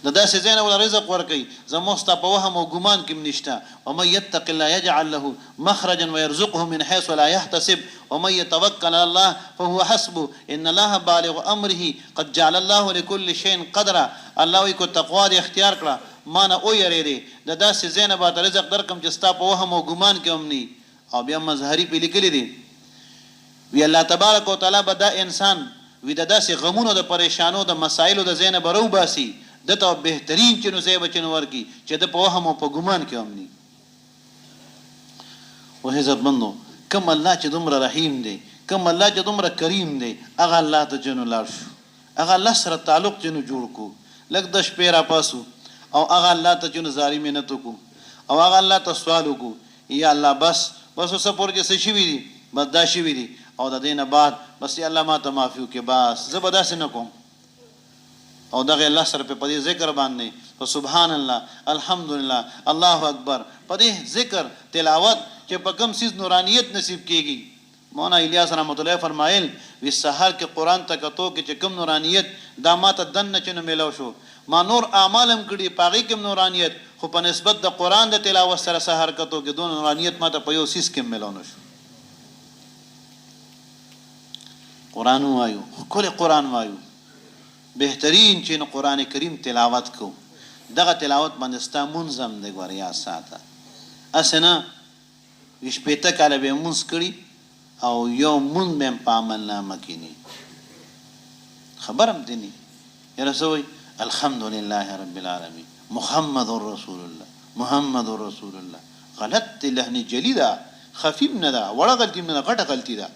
د داسې ځای نه ول رزق ورکوي زموږ ستا په وهم او ګمان کې نشته. ومن یتق الله یجعل له مخرجا ويرزقه من حيث لا يحتسب ومن يتوکل على الله فهو حسبه ان الله بالغ امره قد جعل الله لكل شيء قدرا. الله وی کو تقوا دې اختیار کړه، ما نه او یریږي د داسې ځای نه به رزق درکم چې ستا په وهم او ګمان کې هم ني. او بیا مظهری په لیکلي دي وی الله تبارک وتعالى به دا انسان وی د داسې غمونو د پریشانو د مسایلو د ځای نه به روباسي، دته بهترین چې نو ځای به چې نو ورکي چې د په وهم او په ګمان کې هم ني. او عزتمندو کوم الله چې دومره رحیم دی، کوم الله چې دومره کریم دی، هغه الله ته جنو لاړ شو، هغه الله سره تعلق جنو جوړ کو، لږ د شپې را پاسو او هغه الله ته جنو زاری مینت وکړو او هغه الله ته سوال وکړو یا الله بس اوس پورې چې څه شوي دي بس دا شوي دي او د دې نه بعد بس یا الله ما ته معافي وکړي، بس زه به داسې نه کوم. او دغه الله سره په دې ذکر باندې سبحان الله الحمدلله الله اکبر په دې ذکر تلاوت چې په کوم سیز نورانیت نصیب کیږي. مولانا الیاس رحمت الله فرمایل وی سحر کې قران ته کتو کې چې کوم نورانیت دا ماته دنه چنه ملو شو، ما نور اعمالم کړي پاغي کوم نورانیت، خو په نسبت د قران د تلاوت سره سحر کتو کې دون نورانیت ماته په یو سیس کې ملو نشو. قران وایو کله قران وایو بهترین چې قران کریم تلاوت کو، دغه تلاوت باندې ستا منظم دی. ګوریا ساته اسنه شپېته کاله به مونږ کړي او یو مونږ به په عمل نامه کینی خبرم دینی یا رسول الحمدلله رب العالمین محمد رسول الله محمد رسول الله. غلط لهنی جلیدا خفیف نه ده، وړه غلطی نه ده، غټه غلطی ده.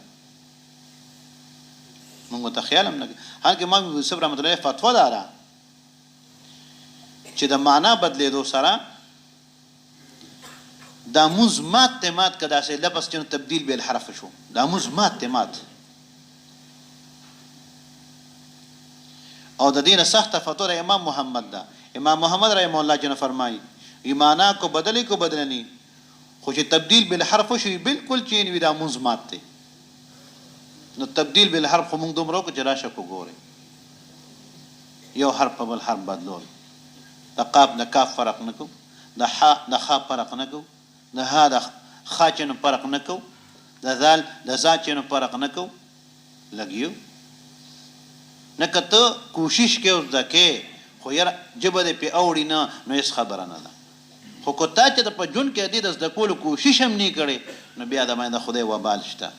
موږ ته خیال هم نه هغه ما صبر رحمت الله فتوا دارا چې د معنا بدلیدو سره دا مزمات تمات کدا سه لفظ چې تبديل به الحرف شو، دا مزمات تمات او د دینه سخت فتوا امام محمد دا امام محمد رحم الله جن فرمایي ایمانا کو بدلی کو بدلنی خو چې تبديل بالحرف شو بالکل چین وی دا مزمات ته. نو تبديل بالحرف خو موږ دومره کو جراشه کو ګوره یو حرف بل حرف بدلول، د قاف د کاف فرق نکو، د ح د خ فرق نکو، د ها د خ چن فرق نکو، د ذال د ز چن فرق نکو لګیو نکته کوشش کې او ځکه خو یې جبه دې په اوړی نه نو هیڅ خبره نه ده. خو کوته چې په جون کې دې د کول کوشش هم نه کړي نو بیا د باندې خدای وبال شته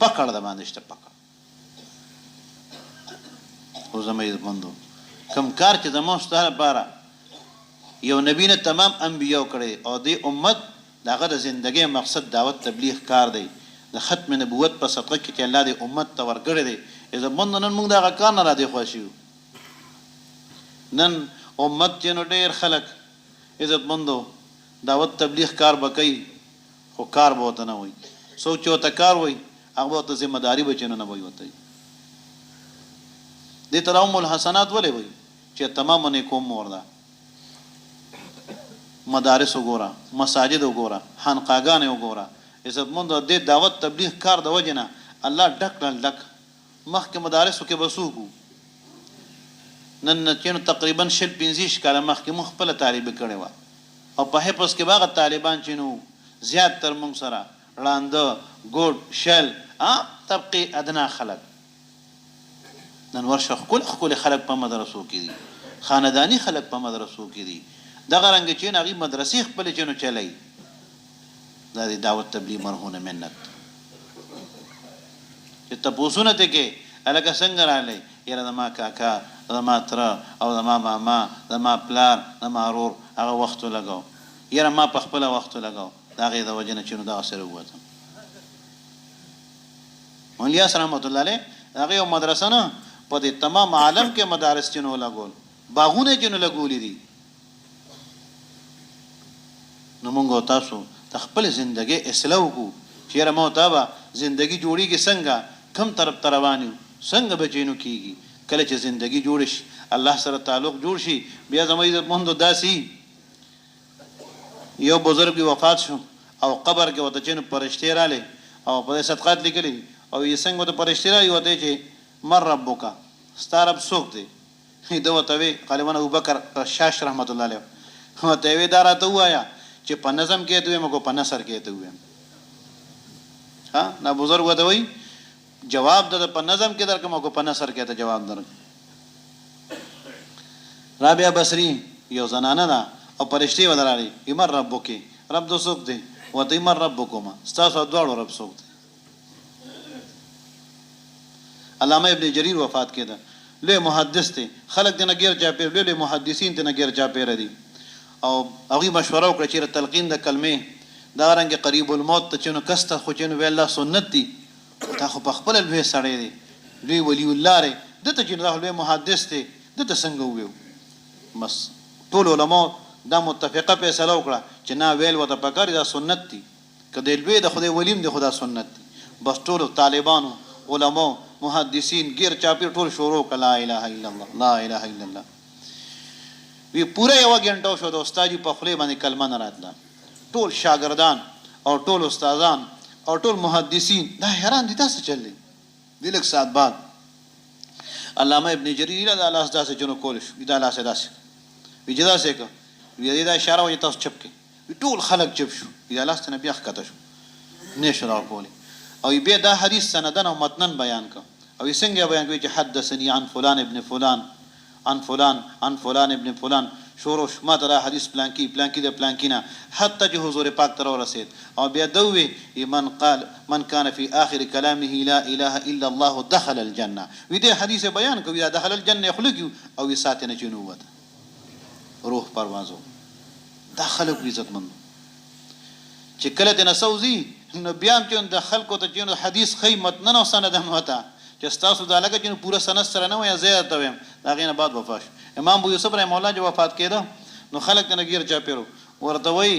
پکړ د باندې شته پکړ. او زمې بندو کم کار چې زموږ ستاره لپاره یو نبی نه تمام انبیو کړي او د امت دغه د ژوندۍ مقصد دعوت تبلیغ کار دی، د ختم نبوت په صدقه کې چې الله د امت ته ورګړي دی. اذا بند نن موږ دغه کار نه را دی خوشیو نن امت چې نو ډېر خلک عزت مندو دعوت تبلیغ کار بکئی خو کار به ته نه وي، سوچو ته کار وي هغه ته ذمہ داری بچنه نه وي وته. دې ترام الحسنات ولې وي چې تمام نه کوم وردا مدارس وګورا، مساجد وګورا، خانقاګانې وګورا. عزت مندو دې دعوت تبلیغ کار د وجنه الله ډک مخکې مدارسو کې بسوکو نن چې تقریبا 15 کاله مخکې مخ خپل طالب کړي و او په هپس کې باغ طالبان چې نو زیات تر موږ سره وړاندې ګوډ شل طبقه ادنا خلق نن ورشه خپل خلق په مدرسو کې دي، خاندانی خلق په مدرسو کې دي، دغه رنګ چې هغې مدرسې خپلې چې نو چلی دا د دعوت تبلیغ مرهونه منت چې تپوسونه ته کې هلکه څنګه راغلی یاره زما کاکا زما تره او زما ماما زما پلار زما ورور هغه وخت ولګو یاره ما په خپله وخت ولګو د هغې د وجې نه چې نو دغسې راووتم الیاس رحمت الله علیه هغه یو مدرسه نه په دې تمام عالم کې مدارس چې نو لګول باغونه چې نو لګولي دي نو مونږ تاسو د خپل زندګۍ اصلاح وکړو چې یاره ما ته به زندګي جوړېږي څنګه کم طرف ته روان یو څنګه به چې نو کېږي کله چې زندگی جوړ شي الله سره تعلق جوړ شي بیا زموږ عزتمندو داسې یو بزرګ وفات شو او قبر کې ورته چې فرشتې راغلې او په صدقات لیکلي او یې څنګه ورته فرشتې راغلې ورته چې من ربک ستا رب څوک دی ده ورته وی غالبا ابوبکر شاش رحمت الله علیه ورته وی دا راته ووایه چې په نظم کې ته ویم کو په نثر کې ته ویم ها نا بزرګ ورته وی جواب د په نظم کې درکم او په نثر کې ته جواب درک رابعه بصری یو زنانه ده او فرشتي ودرالي یمر ربک رب دو څوک دی وته یمر ربکما تاسو دواړو رب څوک دی علامه ابن جریر وفات کړه لوی محدث دی خلک دنه غیر چاپیر لوی محدثین دنه غیر چاپیر دي او هغه مشوره وکړه چې تلقین د کلمې دا رنګ قریب الموت ته چنو کسته خو چنو وی الله سنت دي تا خو په خپل لوی سړی دی لوی ولی الله دی دته چې دا لوی محدث دی دته څنګه ویو بس ټول علما دا متفقه فیصله وکړه چې نه ویل وته پکاري دا سنت دي کله لوی د خدای ولیم دی خدا سنت دي بس ټول طالبانو علما محدثین غیر چاپیر ټول شروع کړه لا اله الا الله لا اله الا الله وی پوره یو غنټه شو د استاد په خپل باندې کلمه نه راتله ټول شاګردان او ټول استادان او ټول محدثین دا حیران دي تاسو چللی دی لک سات بعد علامه ابن جریر دا الله داسې جنو کول شو دا الله داسې وی جدا سه کو وی دا اشاره وي تاسو چپ کې ټول خلق چپ شو دا الله ستنه بیا ښکته شو نشرا کولی او بیا دا حدیث سندن او متنن بیان کو او څنګه بیان کوي چې حدثني عن فلان ابن فلان عن فلان عن فلان ابن فلان شروع ما ترى حدیث پلانکی د پلانکینا حتی چې حضور پاک تر ورسید او بیا دوی من قال من كان في اخر كلامه لا اله الا الله دخل الجنه وی دې حدیث بیان کوي دا دخل الجنه خلق او ساتنه چنو روح پروازو داخله کو عزت مند چې کله ته نسوزي نو بیا هم چې د خلکو ته چې حدیث خیمت نه نو سند هم وتا چې تاسو دا لکه چې پورا سند سره نه وي زیات ویم دا غینه بعد وفات امام ابو یوسف رحم الله جو وفات کړه نو خلک نه غیر چا پیرو ورته وای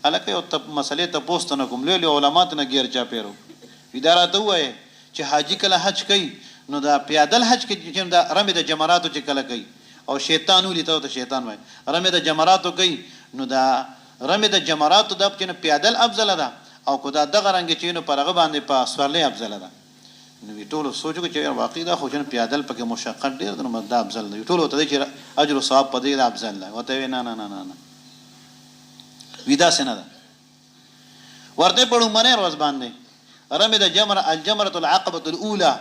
الکه یو مسلې ته پوښتنه کوم لوی علماء نه غیر چا پیرو اداره ته وای چې حاجی کله حج کوي نو دا پیادل حج کې چې دا رمې د جمراتو چې کله کوي او شیطان ولې ته شیطان وای رمې د جمراتو کوي نو دا رمې د جمراتو د چې پیادل افضل ده او کو دا دغه رنګ چې نو پرغه باندې په سوالې افضل ده نو ټول سوچو چې واقعي دا خو جن پیادل پکې مشقت ډیر نو مدا افضل دی ټول ته چې اجر او ثواب پدې دا افضل دی وته نه نه نه نه ودا سينه ده ورته پړو منه روز باندې رمې د الجمره العقبه الاولى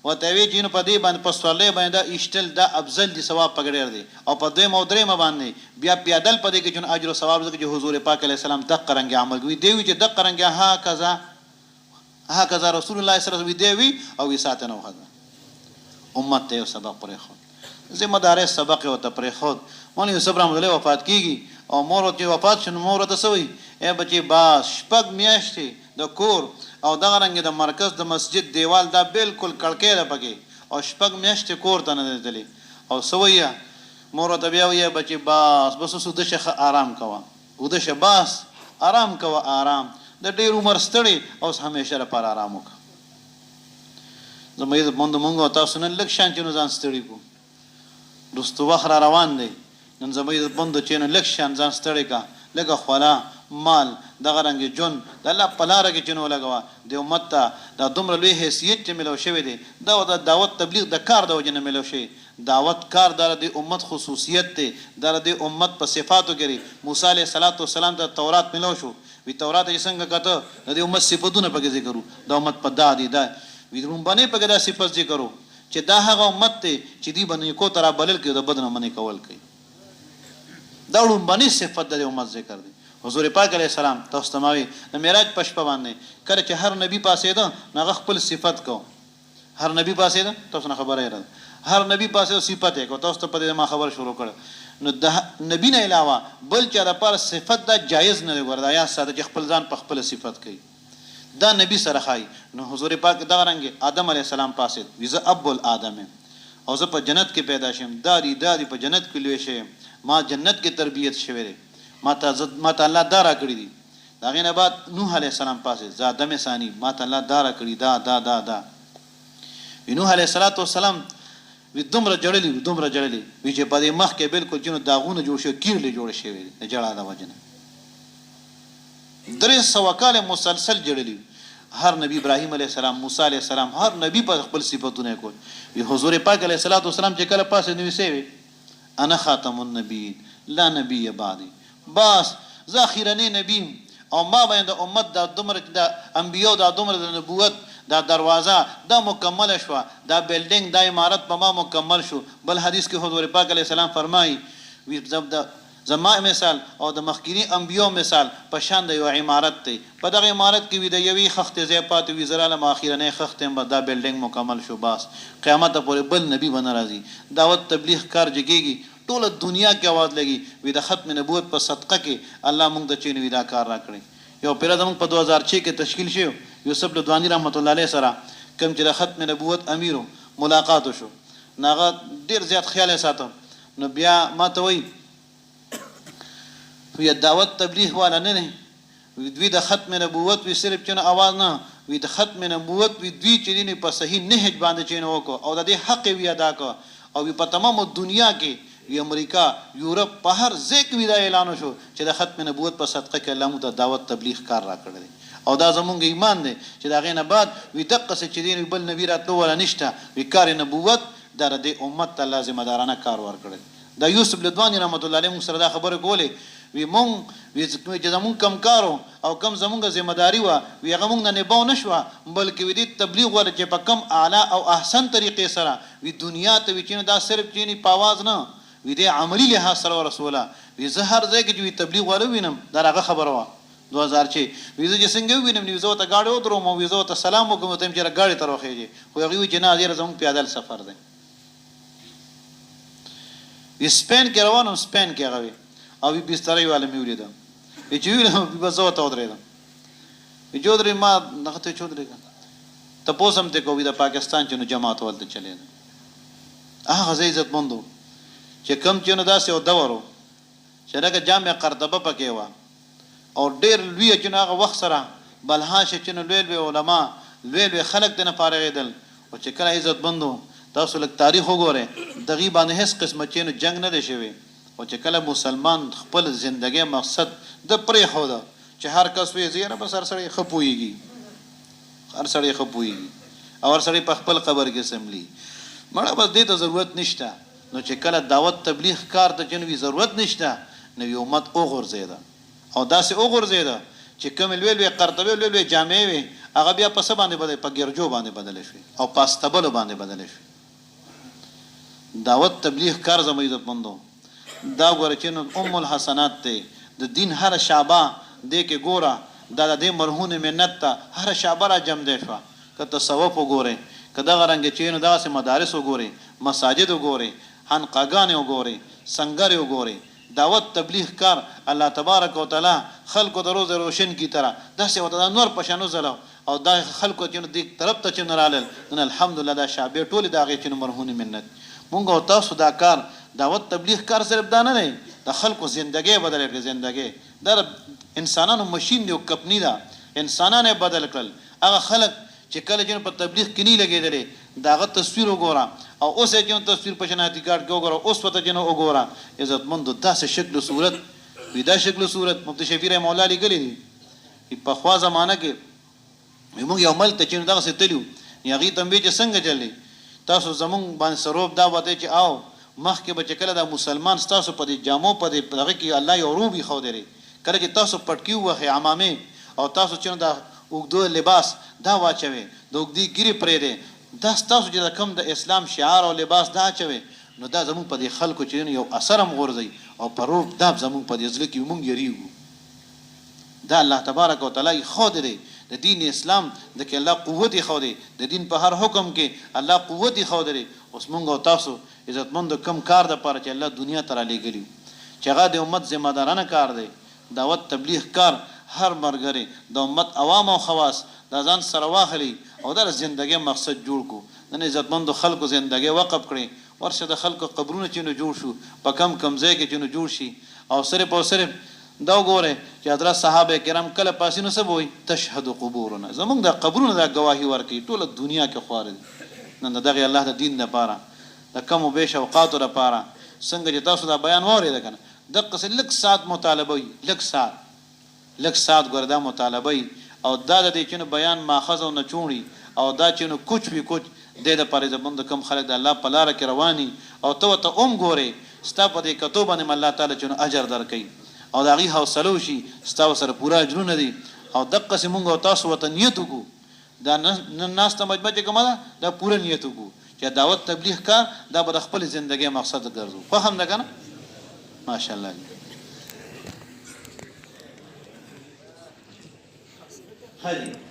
وته وی چې نو پدې باندې پسولې باندې دا اشتل دا افضل دي ثواب پکړیر دي او په دې مودرې ما باندې بیا پیادل پدې کې چې اجر او ثواب دغه حضور پاک علیه السلام دغه رنګ عمل کوي دی چې دغه رنګ هكذا رسول الله صلی الله علیه وسلم دی او ساتنه وخذ امت ته سبق پرې خو ذمہ دار سبق او ته پرې خو مولوی یوسف رحمت الله وفات کیږي او مور ته وفات شنو مور ته سوی اے بچي باس شپږ میاشتې د کور او دغه رنګ د مرکز د مسجد دیوال دا بالکل کړکې ده پکې او شپږ میاشتې کور ته نه دلی او سویا مور ته بیا وی بچي بس سود شخ آرام کوا ود ش باس آرام کوا آرام د ډیر عمر ستړي او همیشه لپاره آرام وکړه زموږ مونږ تاسو نن لک شان چې نو ځان ستړي کو دوستو وخت روان دی نن زموږ بند چې نو لک شان ځان ستړي کا لګه خلا مال دغه رنګ جون د الله په لار کې چنو لګوا د امت ته د دومره لوی حیثیت چې ملو شوی دی دا د دعوت تبلیغ د کار د وجنه ملو شي دعوت کار د امت خصوصیت دی د امت په صفاتو کې موسی علیه السلام د تورات ملو شو وی تورات یې څنګه کته د امت صفاتونه پکې ذکرو د امت په دادی دا وی دروم باندې پکې دا صفات ذکرو چې دا هغه امت ته چې دی باندې کو ترا بلل کې د بدن منې کول کوي دا لومبني صفت د امت ذکر دی حضور پاک علیه السلام تاسو ته ماوي د معراج په شپه باندې کله چې هر نبی پاسېده نو خپل صفت کو هر نبی پاسېده تاسو نه خبره یې هر نبی پاسېده صفت یې کو تاسو ته په دې ما خبر شروع کړ نو د نبی نه علاوه بل چا لپاره صفت دا جایز نه دی ګوردا یا ساده چې خپل ځان په خپل صفت کوي دا نبی سره خای نو حضور پاک دا رنګ آدم علیه السلام پاسېد ویزه ابو الادم او زه په جنت کې پیدا شم داری په جنت کې لوي شم ما جنت کې تربیت شوی ما ته الله دارا کړی دي دا غینه بعد نوح علیه السلام پاسې زادم ثانی ما ته الله دارا کړی دا نوح علیه السلام وی دومره جړلی وی چې په دې مخ کې بالکل جنو داغونه جوړ شو کیرلې جوړ شوی د جړا د وجنه 300 کال مسلسل جړلی هر نبی ابراهیم علیه السلام موسی علیه السلام هر نبی په خپل صفاتونه کول وی حضور پاک علیه السلام چې کله پاسه نوې سوي انا خاتم النبیین لا نبی بعدی بس ذخیرنی نبی او ما باندې امت د دومره د انبیو د دومره د نبوت دا دروازه دا مکمل شو دا بلډینګ دا عمارت په ما مکمل شو بل حدیث کې حضور پاک علیه السلام فرمایي وی زما مثال او د مخکینی انبیو مثال په شان د یو عمارت دی په دغه عمارت کې وی د یوې خخت ځای پات وی زراله ماخیرنه خخت هم دا بلډینګ مکمل شو بس قیامت پورې بل نبی بن راځي دعوت تبلیغ کار جګيږي ټول دنیا کې आवाज لګي وی د ختم نبوت په صدقه کې الله موږ د چین وی دا کار راکړي یو پیر زموږ په 2006 کې تشکیل شو یوسف لدوانی رحمت الله علیه سره کوم چې د ختم نبوت امیرو ملاقات شو ناغه ډیر زیات خیال ساتم نو بیا ما ته وی وی دعوت تبلیغ والا نه وی د ختم نبوت وی صرف چنه आवाज نه وی د ختم نبوت وی دوی چې نه په صحیح نهج باندې چینه وکړو او د دې حق وی ادا کړ او وی په تمام دنیا کې وی امریکا یورپ په هر ځای کې دا اعلان شو چې د ختم نبوت په صدقه کې الله مو ته دعوت تبلیغ کار راکړي او دا زمونږ ایمان دی چې دا غینه بعد وی دقه چې دین بل نبی راتلو ولا نشته وی کار نبوت در دې امت ته لازم دارانه کار ورکړي دا یوسف لدوانی رحمت الله علیه سره دا خبره کوله وی مونږ چې زمونږ کم کارو او کم زمونږ ذمہ داری و وی هغه مونږ نه نباو نشو بلکې وی دې تبلیغ ور چې په کم اعلی او احسن طریقې سره وی دنیا ته وی چې دا صرف چینی پاواز نه وی دې عملی له سره رسوله وی زه هر ځای کې وی تبلیغ ور وینم دا هغه خبره و 2006 وی زه څنګه وینم نو زه ته گاډي ودرو مو وی زه ته سلام وکم ته چې گاډي تر وخېږي خو هغه جنازه زموږ پیادل سفر دی وی سپین کې روانم سپین کې غوي او وی بسترې والا مې ولیدم وی چې ویل به زه ته ودرېدم وی جوړې ما نه ته چودرې ته پوسم ته کوی د پاکستان چونو جماعت ولته چلے هغه زې عزت مندو چې کم چونو داسې او دورو چې راګه جامع قرطبه پکې و او ډېر لوی چې هغه وخت سره بلهاش چې نو لوی علما لوی خلک دنه فارغېدل او چې کله عزت مندو تاسو لک تاریخ وګوره دغه باندې هیڅ قسمه چې نو جنگ نه دی شوی او چې کله مسلمان خپل ژوندۍ مقصد د پرې خو دا چې هر کس وی زیره په سر سره خپويږي هر سړی خپويږي او هر سړی په خپل قبر کې سملی مړه بس دې ته ضرورت نشته نو چې کله دعوت تبلیغ کار ته جنوي ضرورت نشته نو یو امت وګرځیدا او داسې وګرځیدا چې کوم لوی قرطبه لوی جامع وي هغه بیا په سبا باندې بدل په ګرجو باندې بدل شي او پاستبل باندې بدل شي دعوت تبلیغ کار زموږ عزت مندو دا ګور چې ام الحسنات ته د دین هر شعبه دې کې ګوره دا د مرهون منت ته هر شعبه را جمع دی شو که تصوف وګوره کدا غرنګ چې نو داسې مدارس وګوره مساجد وګوره حنقاګان وګوره سنگر وګوره دعوت تبلیغ کار الله تبارک وتعالى خلق د روز روشن کی طرح داسې وته نور پښانو زلو او دا خلق چې دې طرف ته چې نرالل ان الحمدلله دا شعبه ټول دا غي چې مرهون منت مونږ او تاسو دا کار دعوت تبلیغ کار صرف دا نه نه د خلکو ژوندۍ بدل کړي ژوندۍ دا انسانانو ماشين دی او کپنی دا انسانانه بدل کړل هغه خلک چې کله چې په تبلیغ کې نه لګیدل داغه تصویر وګوره او اوس چې تصویر په شناختی کارت کې وګوره اوس پته جنو وګوره عزت مند داسې شکل صورت ودا شکل صورت مفتی شفیع مولا علی ګلی دي په خوا زمانہ کې موږ یو مل ته چې دغه ستلیو یغی تنبیه چې څنګه چلی تاسو زمون باندې سروب دا وته چې آو مخکې به کله دا مسلمان تاسو په دې جامو په دې دغه کې الله یو روبي خو دري کله چې تاسو پټکیو وخه عمامه او تاسو چې دا وګدو لباس دا واچوي د وګدي ګری پرې ده دا تاسو چې کم د اسلام شعار او لباس دا چوي نو دا زمون په دې خلکو چې یو اثر هم غورځي او پروب دا زمونږ په دې زړه کې مونږ یریږو دا الله تبارک وتعالی خو دې د دین اسلام د کې الله قوت خو دې د دین په هر حکم کې الله قوت خو دې اوس مونږ او تاسو عزتمند کم کار د پاره چې الله دنیا ته را لېږلی چې هغه د امت ذمہ دارانه کار دی دعوت تبلیغ کار هر مرګري د امت عوام او خواص د ځان سره واخلي او د ژوندۍ مقصد جوړ کو د عزتمند خلکو ژوندۍ وقف کړي ورشه د خلکو قبرونه چې نو جوړ شو په کم ځای کې چې نو جوړ شي او صرف او صرف دا وګوره چې حضرت صحابه کرام کله پاسینو سب وي تشهد قبورنا زمونږ د قبرونو د گواهی ورکي ټول دنیا کې خوار دي نن دغه الله د دین لپاره د کم او بیش اوقات لپاره څنګه چې تاسو دا بیان وره کنه د قص لک سات مطالبه لک سات ګردا مطالبه او دا د دې چې بیان ماخذ او نه چونی او دا چې نو کچھ بھی کچھ د پاره زبند کم خلک د الله په لار کې رواني او ته ګوري ستا په دې کتو باندې الله تعالی چې اجر درکې او دا غي حوصله شي ستا سره پورا اجرونه دي او دغه سیمونګ او تاسو وته نیت وکړو دا ناس ته مجبور چې کومه دا پورا نیت وکړو چې دعوت تبلیغ کار دا به خپل ژوندۍ مقصد ګرځو فهم ده کنه ماشاءالله هاي